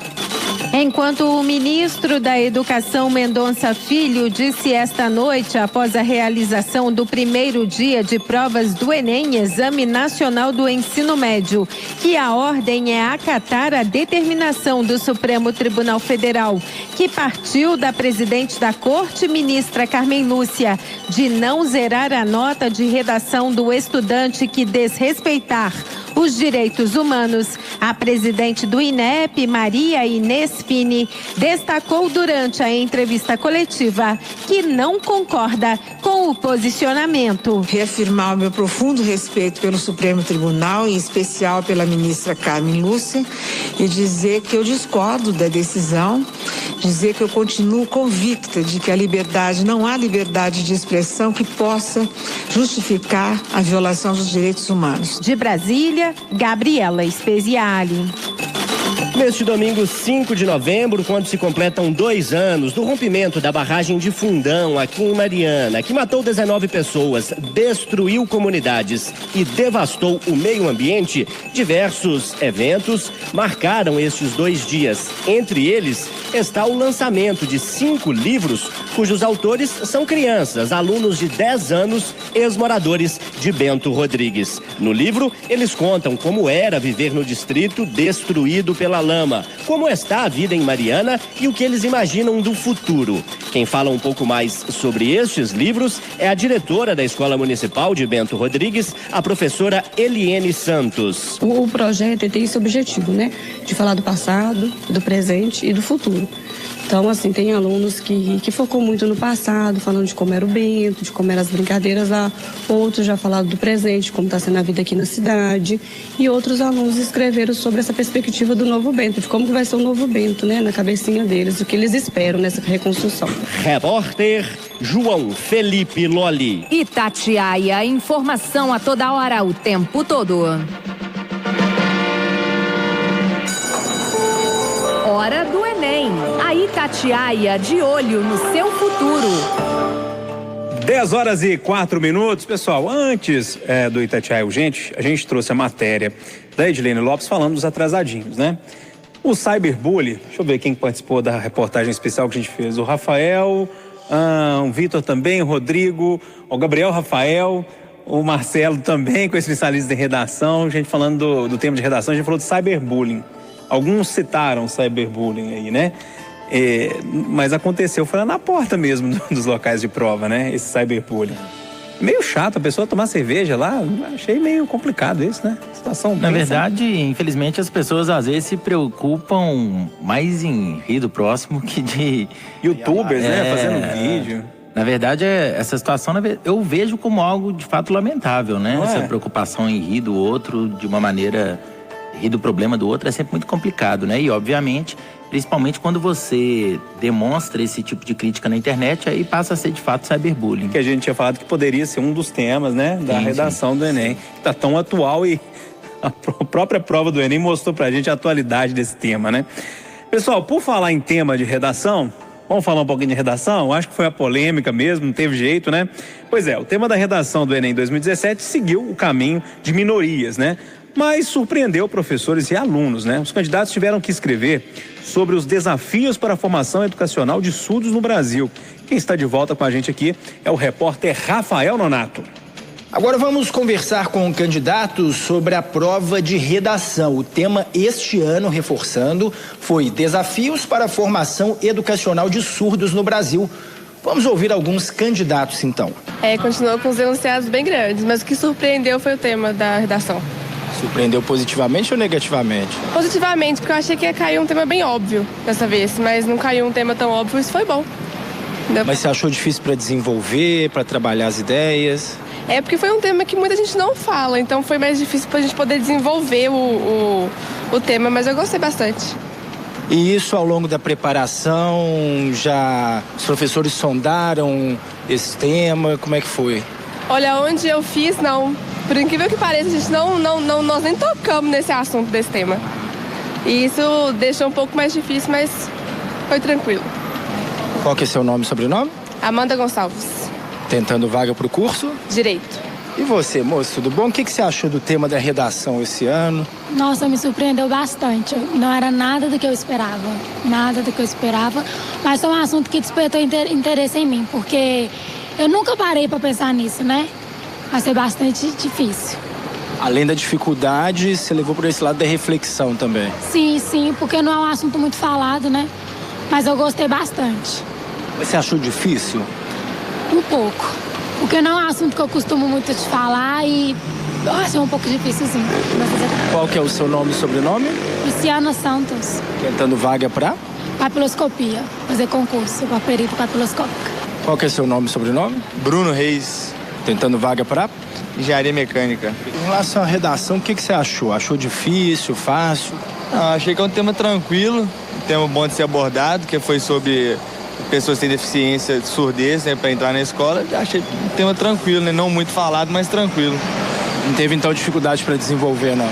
Enquanto o ministro da Educação, Mendonça Filho, disse esta noite, após a realização do primeiro dia de provas do Enem, Exame Nacional do Ensino Médio, que a ordem é acatar a determinação do Supremo Tribunal Federal, que partiu da presidente da Corte, ministra Carmen Lúcia, de não zerar a nota de redação do estudante que desrespeitar os direitos humanos. A presidente do INEP, Maria Inês Fini, destacou durante a entrevista coletiva que não concorda com o posicionamento. Reafirmar o meu profundo respeito pelo Supremo Tribunal, em especial pela ministra Carmen Lúcia, e dizer que eu discordo da decisão, dizer que eu continuo convicta de que não há liberdade de expressão que possa justificar a violação dos direitos humanos. De Brasília, Gabriela Speziale. Neste domingo, 5 de novembro, quando se completam 2 anos do rompimento da barragem de Fundão, aqui em Mariana, que matou 19 pessoas, destruiu comunidades e devastou o meio ambiente, diversos eventos marcaram estes 2 dias. Entre eles está o lançamento de 5 livros, cujos autores são crianças, alunos de 10 anos, ex-moradores de Bento Rodrigues. No livro, eles contam como era viver no distrito destruído pela lama, como está a vida em Mariana e o que eles imaginam do futuro. Quem fala um pouco mais sobre estes livros é a diretora da Escola Municipal de Bento Rodrigues, a professora Eliene Santos. O projeto tem esse objetivo, né? De falar do passado, do presente e do futuro. Então, assim, tem alunos que focou muito no passado, falando de como era o Bento, de como eram as brincadeiras lá. Outros já falaram do presente, como está sendo a vida aqui na cidade. E outros alunos escreveram sobre essa perspectiva do novo Bento, de como que vai ser o novo Bento, né, na cabecinha deles, o que eles esperam nessa reconstrução. Repórter João Felipe Loli. Itatiaia, informação a toda hora, o tempo todo. Hora do Enem. A Itatiaia de olho no seu futuro. 10h04. Pessoal, antes do Itatiaia Urgente, a gente trouxe a matéria da Edilene Lopes falando dos atrasadinhos, né? O cyberbullying, deixa eu ver quem participou da reportagem especial que a gente fez. O Rafael, o Vitor também, o Rodrigo, o Gabriel Rafael, o Marcelo também, com especialista em redação. A gente falando do tema de redação, a gente falou de cyberbullying. Alguns citaram cyberbullying aí, né? Mas aconteceu, foi lá na porta mesmo dos locais de prova, né? Esse cyberbullying. Meio chato, a pessoa tomar cerveja lá, achei meio complicado isso, né? Situação Na verdade, infelizmente, as pessoas às vezes se preocupam mais em rir do próximo que de... YouTubers, né? Fazendo vídeo. Na verdade, essa situação eu vejo como algo de fato lamentável, né? Essa preocupação em rir do outro de uma maneira... Rir do problema do outro é sempre muito complicado, né? E, obviamente, principalmente quando você demonstra esse tipo de crítica na internet, aí passa a ser, de fato, cyberbullying. Que a gente tinha falado que poderia ser um dos temas, né? Da redação do Enem. Que tá tão atual e a própria prova do Enem mostrou pra gente a atualidade desse tema, né? Pessoal, por falar em tema de redação, vamos falar um pouquinho de redação? Acho que foi a polêmica mesmo, não teve jeito, né? Pois é, o tema da redação do Enem 2017 seguiu o caminho de minorias, né? Mas surpreendeu professores e alunos, né? Os candidatos tiveram que escrever sobre os desafios para a formação educacional de surdos no Brasil. Quem está de volta com a gente aqui é o repórter Rafael Nonato. Agora vamos conversar com candidatos sobre a prova de redação. O tema este ano, reforçando, foi Desafios para a Formação Educacional de Surdos no Brasil. Vamos ouvir alguns candidatos, então. Continuou com os enunciados bem grandes, mas o que surpreendeu foi o tema da redação. Surpreendeu positivamente ou negativamente? Positivamente, porque eu achei que ia cair um tema bem óbvio dessa vez, mas não caiu um tema tão óbvio, isso foi bom. Mas você achou difícil para desenvolver, para trabalhar as ideias? Porque foi um tema que muita gente não fala, então foi mais difícil para a gente poder desenvolver o tema, mas eu gostei bastante. E isso ao longo da preparação, já os professores sondaram esse tema, como é que foi? Olha, onde eu fiz, não. Por incrível que pareça, a gente nós nem tocamos nesse assunto desse tema. E isso deixou um pouco mais difícil, mas foi tranquilo. Qual que é seu nome e sobrenome? Amanda Gonçalves. Tentando vaga para o curso? Direito. E você, moço, tudo bom? O que você achou do tema da redação esse ano? Nossa, me surpreendeu bastante. Não era nada do que eu esperava. Nada do que eu esperava. Mas foi um assunto que despertou interesse em mim, porque eu nunca parei para pensar nisso, né? Vai ser bastante difícil. Além da dificuldade, você levou por esse lado da reflexão também? Sim, porque não é um assunto muito falado, né? Mas eu gostei bastante. Mas você achou difícil? Um pouco. Porque não é um assunto que eu costumo muito te falar e eu achei um pouco difícil, sim. Qual que é o seu nome e sobrenome? Luciana Santos. Tentando vaga para? Papiloscopia. Fazer concurso para perito papiloscópica. Qual que é o seu nome e sobrenome? Bruno Reis. Tentando vaga para? Engenharia mecânica. Em relação à redação, o que você achou? Achou difícil, fácil? Achei que é um tema tranquilo, um tema bom de ser abordado, que foi sobre pessoas que têm deficiência de surdez, né, para entrar na escola. Achei um tema tranquilo, né? Não muito falado, mas tranquilo. Não teve então dificuldade para desenvolver, não?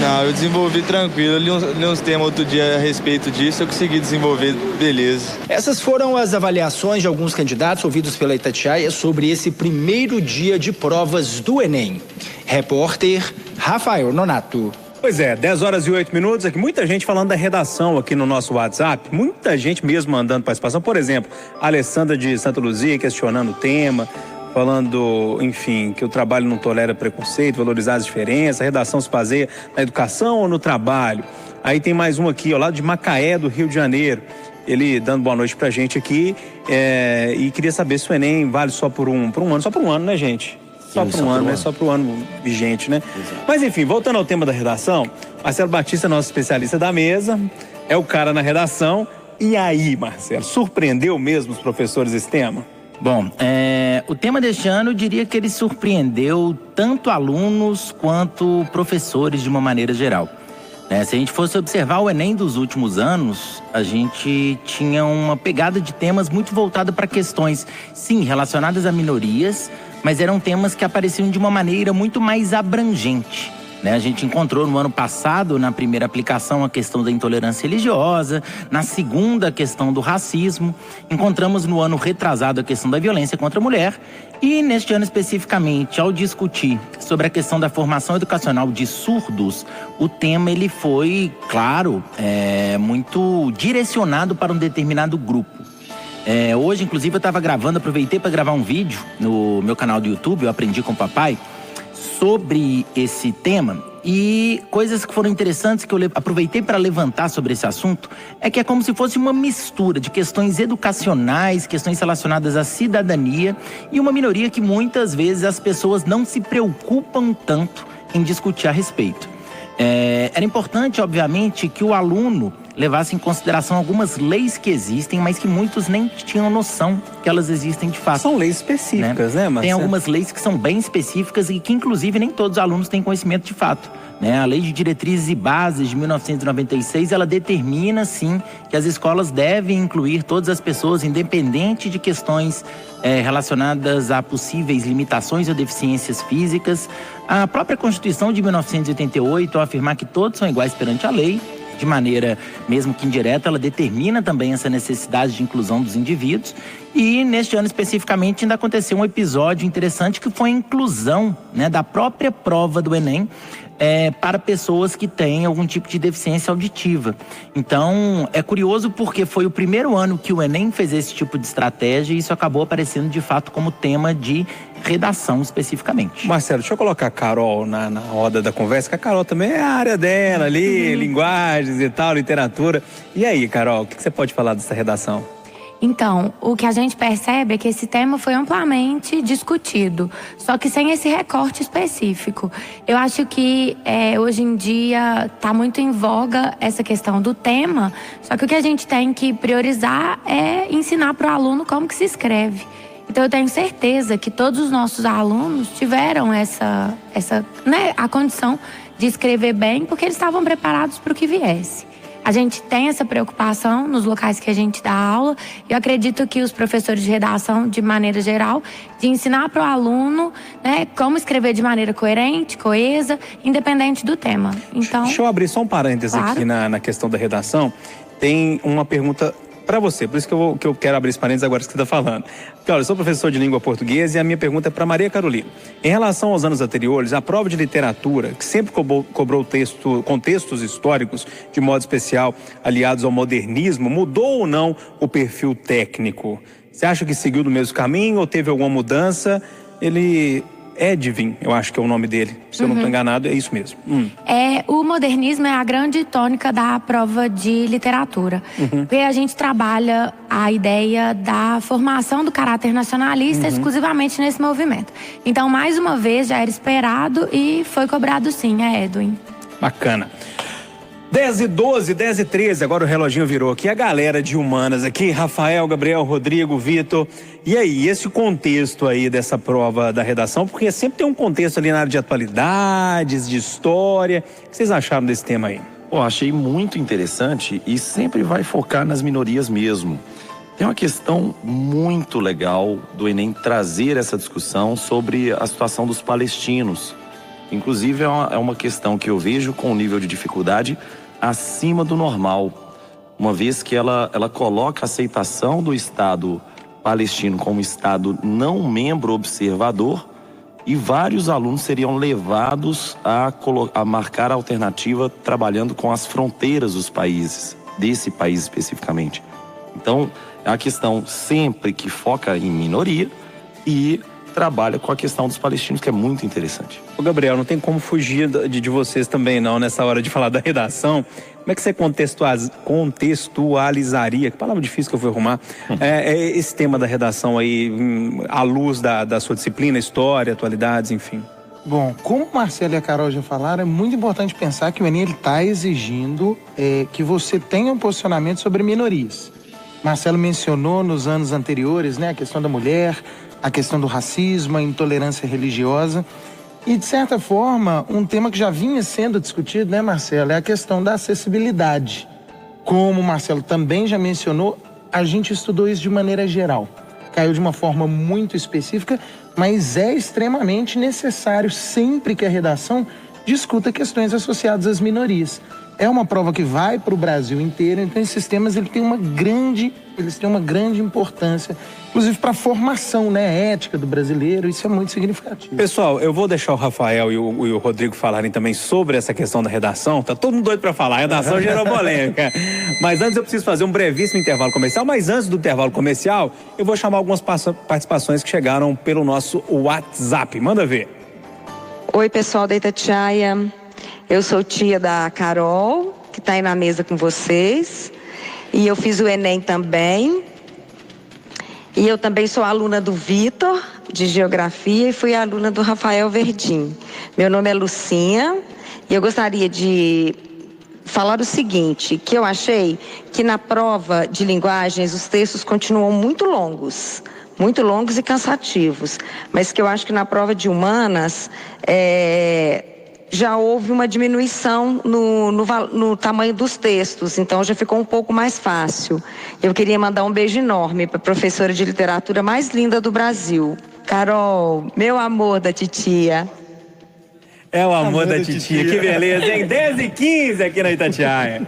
Não, eu desenvolvi tranquilo. Eu li uns temas outro dia a respeito disso, eu consegui desenvolver, beleza. Essas foram as avaliações de alguns candidatos ouvidos pela Itatiaia sobre esse primeiro dia de provas do Enem. Repórter Rafael Nonato. Pois é, 10h08, aqui muita gente falando da redação aqui no nosso WhatsApp, muita gente mesmo mandando participação, por exemplo, a Alessandra de Santa Luzia questionando o tema, falando, enfim, que o trabalho não tolera preconceito, valorizar as diferenças, a redação se baseia na educação ou no trabalho. Aí tem mais um aqui, ao lado de Macaé, do Rio de Janeiro, ele dando boa noite pra gente aqui, e queria saber se o Enem vale só por um ano, né, gente? Só para um ano, né? Só para o ano vigente, né? Exato. Mas enfim, voltando ao tema da redação, Marcelo Batista, nosso especialista da mesa, é o cara na redação. E aí, Marcelo, surpreendeu mesmo os professores esse tema? Bom, o tema deste ano, eu diria que ele surpreendeu tanto alunos quanto professores de uma maneira geral. Se a gente fosse observar o Enem dos últimos anos, a gente tinha uma pegada de temas muito voltada para questões, sim, relacionadas a minorias, mas eram temas que apareciam de uma maneira muito mais abrangente. né? A gente encontrou no ano passado, na primeira aplicação, a questão da intolerância religiosa, na segunda, a questão do racismo. Encontramos no ano retrasado a questão da violência contra a mulher. E neste ano especificamente, ao discutir sobre a questão da formação educacional de surdos, o tema ele foi, claro, muito direcionado para um determinado grupo. Hoje, inclusive, eu aproveitei para gravar um vídeo no meu canal do YouTube, Eu Aprendi com o Papai, sobre esse tema. E coisas que foram interessantes que eu aproveitei para levantar sobre esse assunto é que é como se fosse uma mistura de questões educacionais, questões relacionadas à cidadania e uma minoria que muitas vezes as pessoas não se preocupam tanto em discutir a respeito. Era importante, obviamente, que o aluno levasse em consideração algumas leis que existem, mas que muitos nem tinham noção que elas existem de fato. São leis específicas, né, Marcelo? Tem algumas leis que são bem específicas e que, inclusive, nem todos os alunos têm conhecimento de fato. A Lei de Diretrizes e Bases de 1996, ela determina, sim, que as escolas devem incluir todas as pessoas, independente de questões relacionadas a possíveis limitações ou deficiências físicas. A própria Constituição de 1988, ao afirmar que todos são iguais perante a lei, de maneira mesmo que indireta, ela determina também essa necessidade de inclusão dos indivíduos. E neste ano especificamente ainda aconteceu um episódio interessante que foi a inclusão, da própria prova do Enem para pessoas que têm algum tipo de deficiência auditiva. Então, é curioso porque foi o primeiro ano que o Enem fez esse tipo de estratégia e isso acabou aparecendo de fato como tema de redação especificamente. Marcelo, deixa eu colocar a Carol na roda da conversa, que a Carol também é a área dela ali, linguagens e tal, literatura. E aí, Carol, o que você pode falar dessa redação? Então, o que a gente percebe é que esse tema foi amplamente discutido, só que sem esse recorte específico. Eu acho que hoje em dia está muito em voga essa questão do tema, só que o que a gente tem que priorizar é ensinar para o aluno como que se escreve. Então eu tenho certeza que todos os nossos alunos tiveram a condição de escrever bem, porque eles estavam preparados para o que viesse. A gente tem essa preocupação nos locais que a gente dá aula. Eu acredito que os professores de redação, de maneira geral, de ensinar para o aluno como escrever de maneira coerente, coesa, independente do tema. Então, deixa eu abrir só um parênteses aqui na questão da redação. Tem uma pergunta para você, por isso que eu quero abrir esse parênteses agora que você está falando. Porque, olha, eu sou professor de língua portuguesa e a minha pergunta é para Maria Carolina. Em relação aos anos anteriores, a prova de literatura, que sempre cobrou contextos históricos, de modo especial aliados ao modernismo, mudou ou não o perfil técnico? Você acha que seguiu no mesmo caminho ou teve alguma mudança? Edvin, eu acho que é o nome dele. Se eu não estou enganado, é isso mesmo. O modernismo é a grande tônica da prova de literatura. Porque a gente trabalha a ideia da formação do caráter nacionalista exclusivamente nesse movimento. Então, mais uma vez, já era esperado e foi cobrado sim, Edwin. Bacana. 10h12, 10h13, agora o reloginho virou aqui. A galera de humanas aqui, Rafael, Gabriel, Rodrigo, Vitor. E aí, esse contexto aí dessa prova da redação, porque sempre tem um contexto ali na área de atualidades, de história. O que vocês acharam desse tema aí? Achei muito interessante e sempre vai focar nas minorias mesmo. Tem uma questão muito legal do Enem trazer essa discussão sobre a situação dos palestinos. Inclusive, é uma questão que eu vejo com um nível de dificuldade acima do normal, uma vez que ela coloca a aceitação do Estado palestino como Estado não membro observador e vários alunos seriam levados a marcar a alternativa trabalhando com as fronteiras dos países, desse país especificamente. Então, é uma questão sempre que foca em minoria e trabalha com a questão dos palestinos, que é muito interessante. Ô Gabriel, não tem como fugir de vocês também não, nessa hora de falar da redação. Como é que você contextualizaria, que palavra difícil que eu fui arrumar, esse tema da redação aí, à luz da sua disciplina, história, atualidades, enfim? Bom, como o Marcelo e a Carol já falaram, é muito importante pensar que o Enem está exigindo que você tenha um posicionamento sobre minorias. Marcelo mencionou nos anos anteriores, a questão da mulher, a questão do racismo, a intolerância religiosa. E, de certa forma, um tema que já vinha sendo discutido, Marcelo, é a questão da acessibilidade. Como o Marcelo também já mencionou, a gente estudou isso de maneira geral. Caiu de uma forma muito específica, mas é extremamente necessário, sempre que a redação discuta questões associadas às minorias. É uma prova que vai para o Brasil inteiro, então esses temas eles têm uma grande importância, inclusive para a formação, né, ética do brasileiro. Isso é muito significativo. Pessoal, eu vou deixar o Rafael e o Rodrigo falarem também sobre essa questão da redação. Tá todo mundo doido para falar, a redação gerou polêmica. Mas antes eu preciso fazer um brevíssimo intervalo comercial. Mas antes do intervalo comercial, eu vou chamar algumas participações que chegaram pelo nosso WhatsApp. Manda ver. Oi, pessoal da Itatiaia. Eu sou tia da Carol, que está aí na mesa com vocês. E eu fiz o Enem também. E eu também sou aluna do Vitor, de Geografia, e fui aluna do Rafael Verdim. Meu nome é Lucinha, e eu gostaria de falar o seguinte, que eu achei que na prova de linguagens os textos continuam muito longos e cansativos, mas que eu acho que na prova de humanas já houve uma diminuição no tamanho dos textos, então já ficou um pouco mais fácil. Eu queria mandar um beijo enorme para a professora de literatura mais linda do Brasil, Carol, meu amor da titia. É o amor da titia, que beleza, hein? 10h15 aqui na Itatiaia.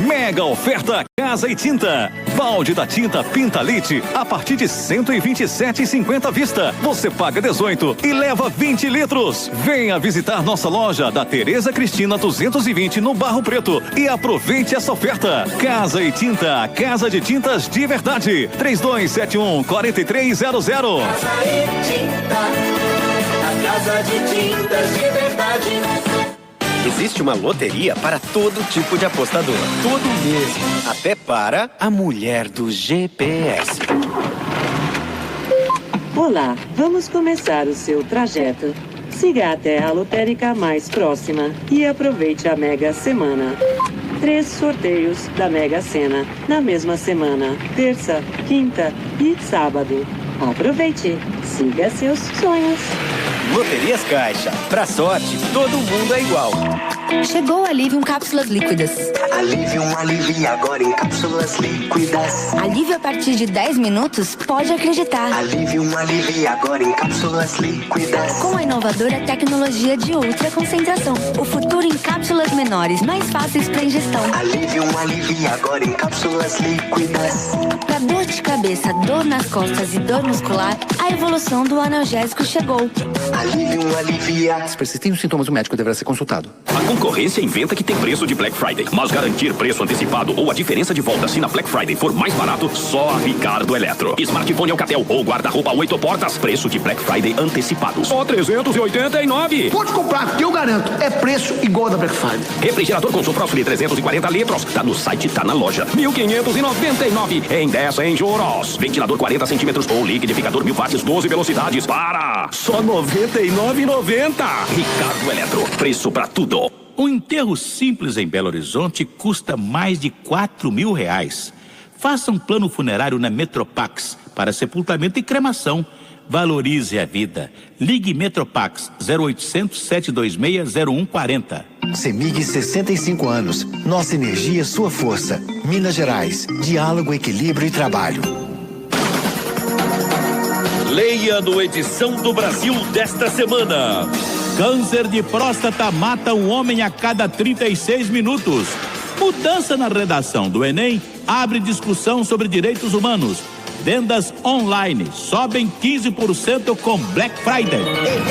Mega oferta Casa e Tinta. Balde da tinta Pintalite a partir de R$ 127,50 à vista. Você paga 18 e leva 20 litros. Venha visitar nossa loja da Tereza Cristina 220 no Barro Preto e aproveite essa oferta. Casa e Tinta, casa de tintas de verdade. 3271-4300. Casa e Tinta, a casa de tintas de verdade. Existe uma loteria para todo tipo de apostador. Todo mesmo. Até para a mulher do GPS. Olá, vamos começar o seu trajeto. Siga até a lotérica mais próxima e aproveite a Mega Semana. 3 sorteios da Mega Sena na mesma semana, terça, quinta e sábado. Aproveite, siga seus sonhos. Loterias Caixa. Pra sorte, todo mundo é igual. Chegou o Alivium Cápsulas Líquidas. Alivium alivia agora em cápsulas líquidas. Alívio a partir de 10 minutos? Pode acreditar. Alivium alivia agora em cápsulas líquidas. Com a inovadora tecnologia de ultra concentração. O futuro em cápsulas menores, mais fáceis para ingestão. Alivium alivia agora em cápsulas líquidas. Para dor de cabeça, dor nas costas e dor muscular, a evolução do analgésico chegou. Alivium alivia. Se persistem os sintomas, o médico deverá ser consultado. A concorrência inventa que tem preço de Black Friday, mas garantir preço antecipado ou a diferença de volta se na Black Friday for mais barato, só a Ricardo Eletro. Smartphone Alcatel ou guarda-roupa 8 portas, preço de Black Friday antecipado, só 389. Pode comprar, que eu garanto, é preço igual da Black Friday. Refrigerador com Sofrosfree 340 litros, tá no site, tá na loja, 1.599 em 10 sem juros. Ventilador 40 centímetros ou liquidificador 1000 watts 12 velocidades para só 99,90. Ricardo Eletro, preço pra tudo. Um enterro simples em Belo Horizonte custa mais de R$4.000. Faça um plano funerário na Metropax para sepultamento e cremação. Valorize a vida. Ligue Metropax 0800-726-0140. CEMIG 65 anos. Nossa energia, sua força. Minas Gerais. Diálogo, equilíbrio e trabalho. Leia no Edição do Brasil desta semana. Câncer de próstata mata um homem a cada 36 minutos. Mudança na redação do Enem abre discussão sobre direitos humanos. Vendas online sobem 15% com Black Friday.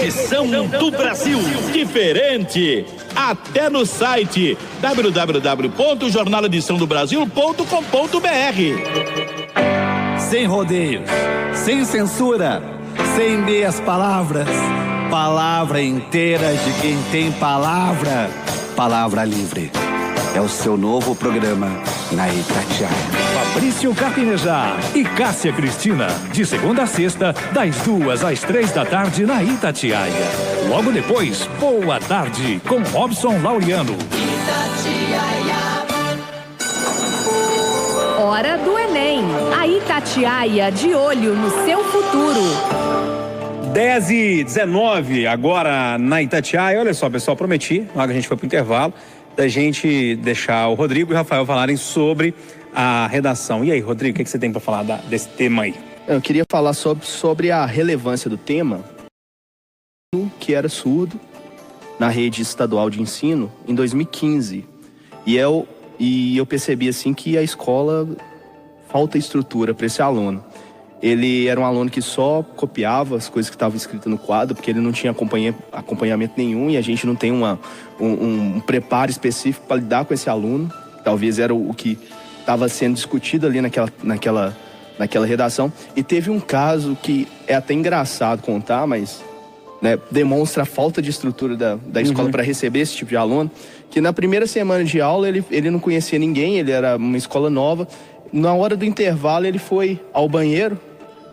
Edição do Brasil. Diferente. Até no site www.jornalediçãodobrasil.com.br. Sem rodeios, sem censura, sem meias palavras. Palavra inteira de quem tem palavra. Palavra Livre. É o seu novo programa na Itatiaia. Fabrício Carpinejar e Cássia Cristina, de segunda a sexta, das 2 às 3 da tarde na Itatiaia. Logo depois, Boa Tarde, com Robson Laureano. Hora do Enem. A Itatiaia de olho no seu futuro. 10h19 agora na Itatiaia. Olha só, pessoal, prometi, na hora que a gente foi pro intervalo, da gente deixar o Rodrigo e o Rafael falarem sobre a redação. E aí, Rodrigo, o que você tem para falar desse tema aí? Eu queria falar sobre a relevância do tema que era surdo na rede estadual de ensino em 2015. E eu percebi assim que a escola falta estrutura para esse aluno. Ele era um aluno que só copiava as coisas que estavam escritas no quadro, porque ele não tinha acompanhamento nenhum, e a gente não tem um preparo específico para lidar com esse aluno. Talvez era o que estava sendo discutido ali naquela redação. E teve um caso que é até engraçado contar, mas né, demonstra a falta de estrutura da escola para receber esse tipo de aluno, que na primeira semana de aula ele não conhecia ninguém, ele era uma escola nova. Na hora do intervalo ele foi ao banheiro.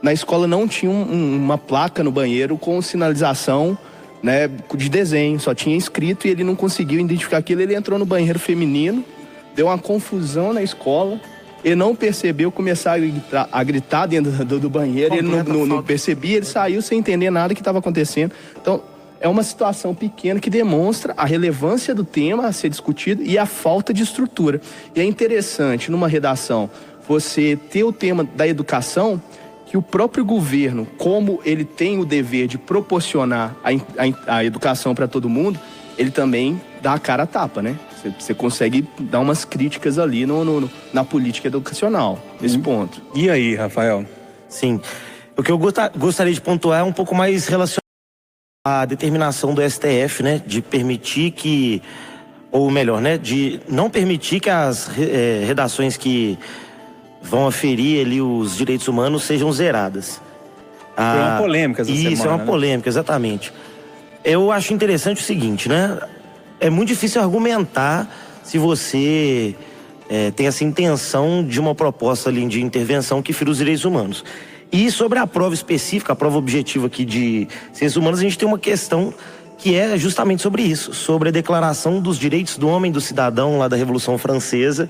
Na escola não tinha uma placa no banheiro com sinalização, né, de desenho, só tinha escrito, e ele não conseguiu identificar aquilo. Ele entrou no banheiro feminino, deu uma confusão na escola, ele não percebeu, começar a gritar dentro do banheiro, ele não percebia, ele saiu sem entender nada que estava acontecendo. Então, é uma situação pequena que demonstra a relevância do tema a ser discutido e a falta de estrutura. E é interessante, numa redação, você ter o tema da educação, que o próprio governo, como ele tem o dever de proporcionar a educação para todo mundo, ele também dá a cara a tapa, né? Você consegue dar umas críticas ali na política educacional, nesse ponto. E aí, Rafael? Sim. O que eu gostaria de pontuar é um pouco mais relacionado à determinação do STF, né? De permitir que, ou melhor, né? De não permitir que as redações que vão aferir ali os direitos humanos sejam zeradas. Foi uma polêmica essa semana, Isso, é uma polêmica, exatamente. Eu acho interessante o seguinte, né? É muito difícil argumentar se você tem essa intenção de uma proposta ali de intervenção que fira os direitos humanos. E sobre a prova específica, a prova objetiva aqui de ciências humanas, a gente tem uma questão que é justamente sobre isso, sobre a Declaração dos Direitos do Homem e do Cidadão lá da Revolução Francesa.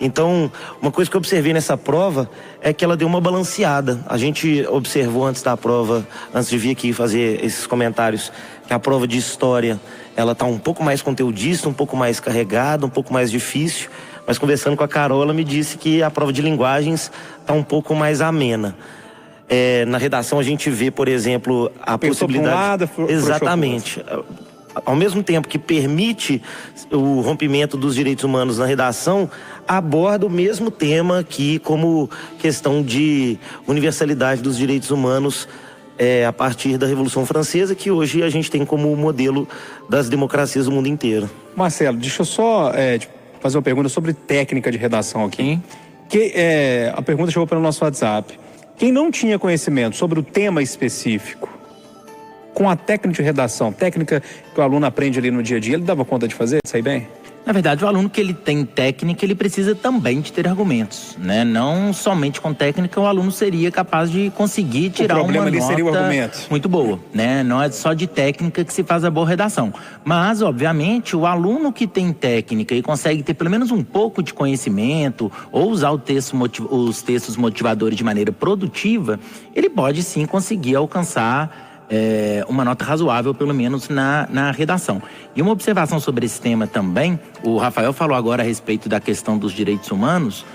Então, uma coisa que eu observei nessa prova é que ela deu uma balanceada. A gente observou antes da prova, antes de vir aqui fazer esses comentários, que a prova de história, ela tá um pouco mais conteudista, um pouco mais carregada, um pouco mais difícil. Mas conversando com a Carol, ela me disse que a prova de linguagens tá um pouco mais amena. Na redação a gente vê, por exemplo, a possibilidade... Exatamente. Ao mesmo tempo que permite o rompimento dos direitos humanos na redação, aborda o mesmo tema aqui como questão de universalidade dos direitos humanos a partir da Revolução Francesa, que hoje a gente tem como modelo das democracias do mundo inteiro. Marcelo, deixa eu só fazer uma pergunta sobre técnica de redação aqui. A pergunta chegou pelo nosso WhatsApp. Quem não tinha conhecimento sobre o tema específico, com a técnica de redação, técnica que o aluno aprende ali no dia a dia, ele dava conta de fazer, sair bem? Na verdade, o aluno que ele tem técnica, ele precisa também de ter argumentos, né? Não somente com técnica o aluno seria capaz de conseguir tirar uma nota seria o argumento. Muito boa, né? Não é só de técnica que se faz a boa redação. Mas, obviamente, o aluno que tem técnica e consegue ter pelo menos um pouco de conhecimento ou usar os textos motivadores de maneira produtiva, ele pode sim conseguir alcançar uma nota razoável, pelo menos na redação. E uma observação sobre esse tema também, o Rafael falou agora a respeito da questão dos direitos humanos.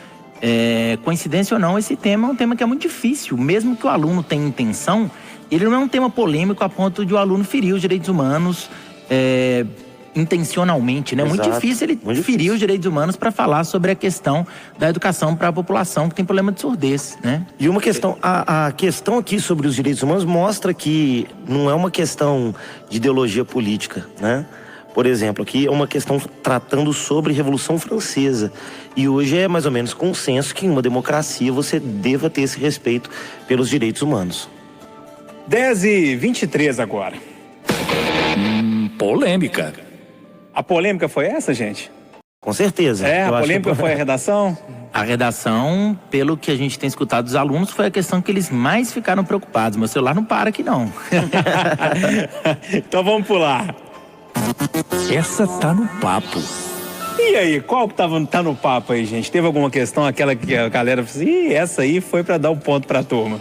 Coincidência ou não, esse tema é um tema que é muito difícil. Mesmo que o aluno tenha intenção, ele não é um tema polêmico a ponto de o aluno ferir os direitos humanos intencionalmente, né? Exato. Muito difícil ele ferir os direitos humanos para falar sobre a questão da educação para a população que tem problema de surdez, né? E uma questão, a questão aqui sobre os direitos humanos mostra que não é uma questão de ideologia política, né? Por exemplo, aqui é uma questão tratando sobre Revolução Francesa. E hoje é mais ou menos consenso que em uma democracia você deva ter esse respeito pelos direitos humanos. 10h23 agora. Polêmica. A polêmica foi essa, gente? Com certeza. A polêmica foi a redação? A redação, pelo que a gente tem escutado dos alunos, foi a questão que eles mais ficaram preocupados. Meu celular não para aqui, não. Então vamos pular. Essa tá no papo. E aí, qual que tá no papo aí, gente? Teve alguma questão, aquela que a galera falou assim, essa aí foi pra dar um ponto pra turma?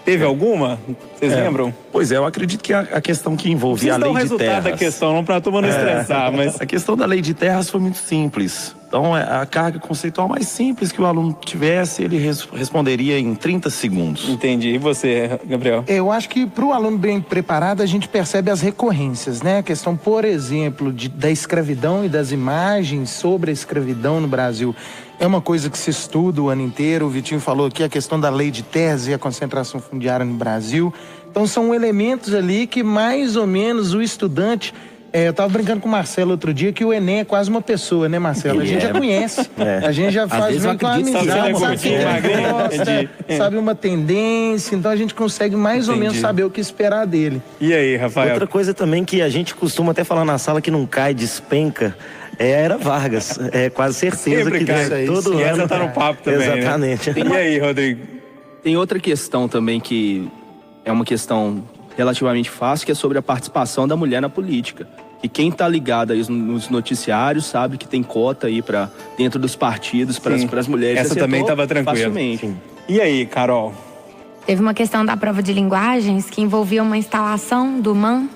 Teve alguma? Vocês lembram? Pois eu acredito que a questão que envolvia a lei de terras... Vocês dão o resultado da questão, não pra turma não estressar, mas... A questão da lei de terras foi muito simples. Então, a carga conceitual mais simples que o aluno tivesse, ele responderia em 30 segundos. Entendi. E você, Gabriel? Eu acho que para o aluno bem preparado, a gente percebe as recorrências, né? A questão, por exemplo, da escravidão e das imagens sobre a escravidão no Brasil. É uma coisa que se estuda o ano inteiro. O Vitinho falou aqui a questão da lei de terras e a concentração fundiária no Brasil. Então, são elementos ali que mais ou menos o estudante... eu estava brincando com o Marcelo outro dia que o Enem é quase uma pessoa, né, Marcelo? A gente já conhece, a gente já faz meio que uma amizade, sabe quem gosta, sabe uma tendência, então a gente consegue mais ou menos saber o que esperar dele. E aí, Rafael? Outra coisa também que a gente costuma até falar na sala que não cai, despenca, é a Era Vargas. É quase certeza sempre que cai. todo e ano. Essa tá no papo também, exatamente. Né? E aí, Rodrigo? Tem outra questão também que é uma questão relativamente fácil, que é sobre a participação da mulher na política. E quem está ligado aí nos noticiários sabe que tem cota aí para dentro dos partidos para as mulheres. Essa também estava tranquila. Facilmente. E aí, Carol? Teve uma questão da prova de linguagens que envolvia uma instalação do MAN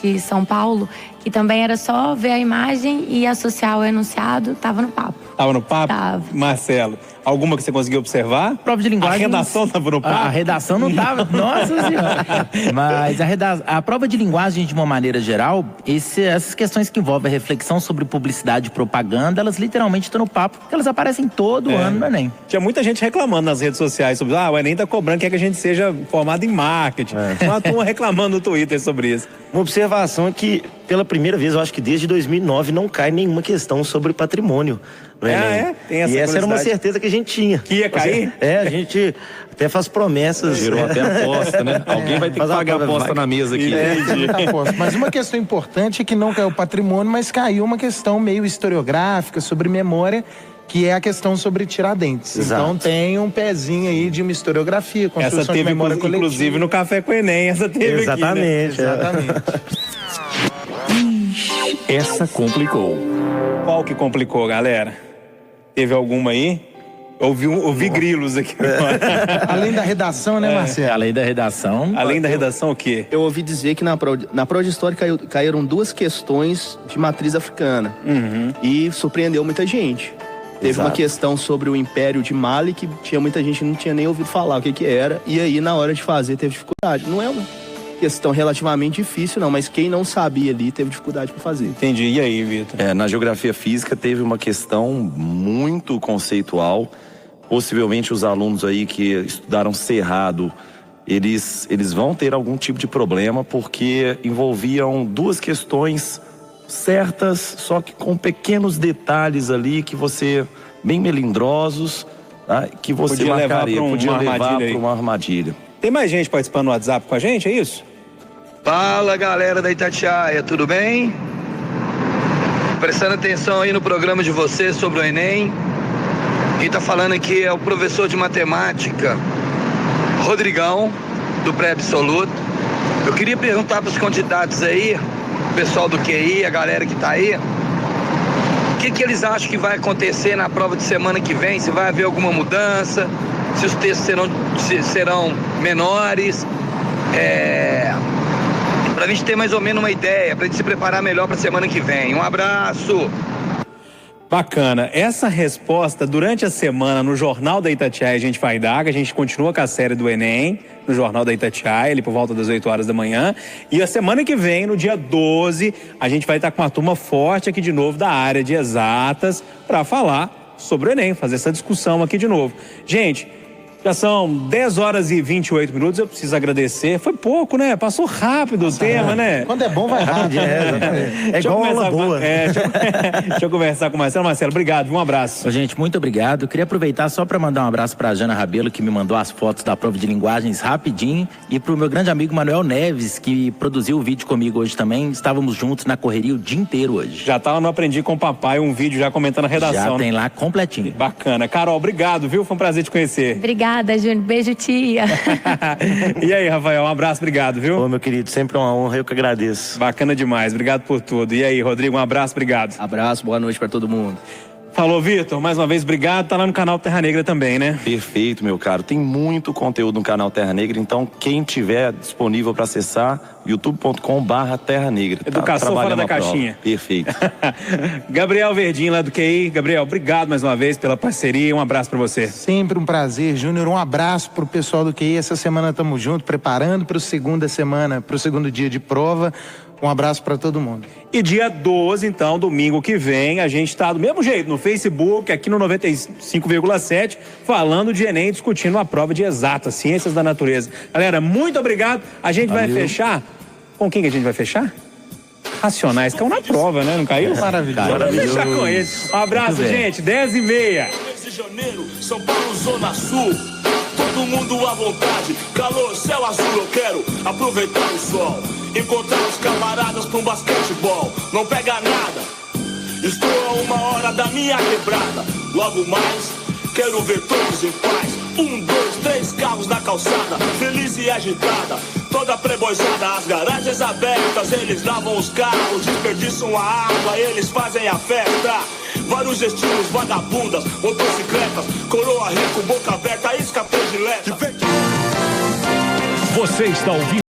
de São Paulo, que também era só ver a imagem e associar o enunciado, estava no papo. Tava no papo? Tava. Marcelo, alguma que você conseguiu observar? Prova de linguagem. A redação estava no papo? A redação não estava, nossa senhora. Mas a prova de linguagem, de uma maneira geral, essas questões que envolvem a reflexão sobre publicidade e propaganda, elas literalmente estão no papo, porque elas aparecem todo ano no Enem. Tinha muita gente reclamando nas redes sociais sobre, o Enem tá cobrando que a gente seja formado em marketing. Uma turma reclamando no Twitter sobre isso. Uma observação é que, pela primeira vez, eu acho que desde 2009 não cai nenhuma questão sobre patrimônio no Enem. Tem essa e essa era uma certeza que a gente tinha. Que ia cair? A gente até faz promessas. Virou até aposta, né? Alguém vai ter que pagar a aposta na mesa aqui. Mas uma questão importante é que não caiu patrimônio, mas caiu uma questão meio historiográfica sobre memória, que é a questão sobre Tiradentes. Exato. Então tem um pezinho aí de uma historiografia, construção essa teve, de memória coletiva. inclusive, no Café com o Enem, essa teve exatamente, aqui, né? Exatamente. Essa complicou. Qual que complicou, galera? Teve alguma aí? Ouvi grilos aqui. Além da redação, né, Marcelo? Além da redação. Além da redação, o quê? Eu ouvi dizer que na prova de história caíram 2 questões de matriz africana. E surpreendeu muita gente. Teve uma questão sobre o Império de Mali, que tinha muita gente que não tinha nem ouvido falar o que era. E aí, na hora de fazer, teve dificuldade. Não é uma questão relativamente difícil, não, mas quem não sabia ali teve dificuldade para fazer. Entendi. E aí, Vitor? Na geografia física teve uma questão muito conceitual. Possivelmente os alunos aí que estudaram Cerrado, eles vão ter algum tipo de problema, porque envolviam 2 questões certas, só que com pequenos detalhes ali que você, bem melindrosos, tá? Que você podia marcaria, podia levar para uma armadilha. Tem mais gente participando no WhatsApp com a gente, é isso? Fala, galera da Itatiaia, tudo bem? Prestando atenção aí no programa de vocês sobre o Enem. Quem tá falando aqui é o professor de matemática, Rodrigão, do pré-absoluto. Eu queria perguntar para os candidatos aí, o pessoal do QI, a galera que tá aí, o que eles acham que vai acontecer na prova de semana que vem, se vai haver alguma mudança, se os textos serão menores, pra gente ter mais ou menos uma ideia, pra gente se preparar melhor pra semana que vem. Um abraço! Bacana. Essa resposta, durante a semana, no Jornal da Itatiaia, a gente vai dar, que a gente continua com a série do Enem, no Jornal da Itatiaia, ali por volta das 8 horas da manhã. E a semana que vem, no dia 12, a gente vai estar com uma turma forte aqui de novo da área de exatas para falar sobre o Enem, fazer essa discussão aqui de novo. Gente, já são 10 horas e 28 minutos, eu preciso agradecer. Foi pouco, né? Passou rápido o tema, né? Quando é bom, vai rápido. É igual uma aula boa. Deixa eu conversar com o Marcelo. Marcelo, obrigado, um abraço. Gente, muito obrigado. Eu queria aproveitar só para mandar um abraço para a Jana Rabelo, que me mandou as fotos da prova de linguagens rapidinho, e para o meu grande amigo Manuel Neves, que produziu o vídeo comigo hoje também. Estávamos juntos na correria o dia inteiro hoje. Já tava no Aprendi com o Papai, um vídeo já comentando a redação. Já tem lá completinho. Bacana. Carol, obrigado, viu? Foi um prazer te conhecer. Obrigada, Júnior. Beijo, tia. E aí, Rafael, um abraço, obrigado, viu? Ô, meu querido, sempre uma honra, eu que agradeço. Bacana demais, obrigado por tudo. E aí, Rodrigo, um abraço, obrigado. Abraço, boa noite para todo mundo. Falou, Vitor. Mais uma vez, obrigado. Tá lá no canal Terra Negra também, né? Perfeito, meu caro. Tem muito conteúdo no canal Terra Negra, então quem tiver disponível para acessar, youtube.com/Terra Negra. Educação fora da caixinha. Perfeito. Gabriel Verdinho, lá do QI. Gabriel, obrigado mais uma vez pela parceria. Um abraço para você. Sempre um prazer, Júnior. Um abraço pro pessoal do QI. Essa semana estamos juntos, preparando para o segundo dia de prova. Um abraço para todo mundo. E dia 12, então, domingo que vem, a gente tá do mesmo jeito, no Facebook, aqui no 95,7, falando de Enem, discutindo a prova de exatas, ciências da natureza. Galera, muito obrigado. A gente vai fechar. Com quem que a gente vai fechar? Racionais, caiu na prova, né? Não caiu? Maravilhoso. Vamos fechar com eles. Um abraço, gente. 10h30. De Janeiro, São Paulo, Zona Sul. Todo mundo à vontade, calor, céu azul, eu quero aproveitar o sol, encontrar os camaradas pra um basquetebol, não pega nada, estou a 1 hora da minha quebrada, logo mais, quero ver todos em paz, 1, 2, 3 carros na calçada, feliz e agitada, toda preboizada, as garagens abertas, eles lavam os carros, desperdiçam a água, eles fazem a festa. Vários estilos, vagabundas, motocicletas, coroa rico, boca aberta, isca predileta. Você está ouvindo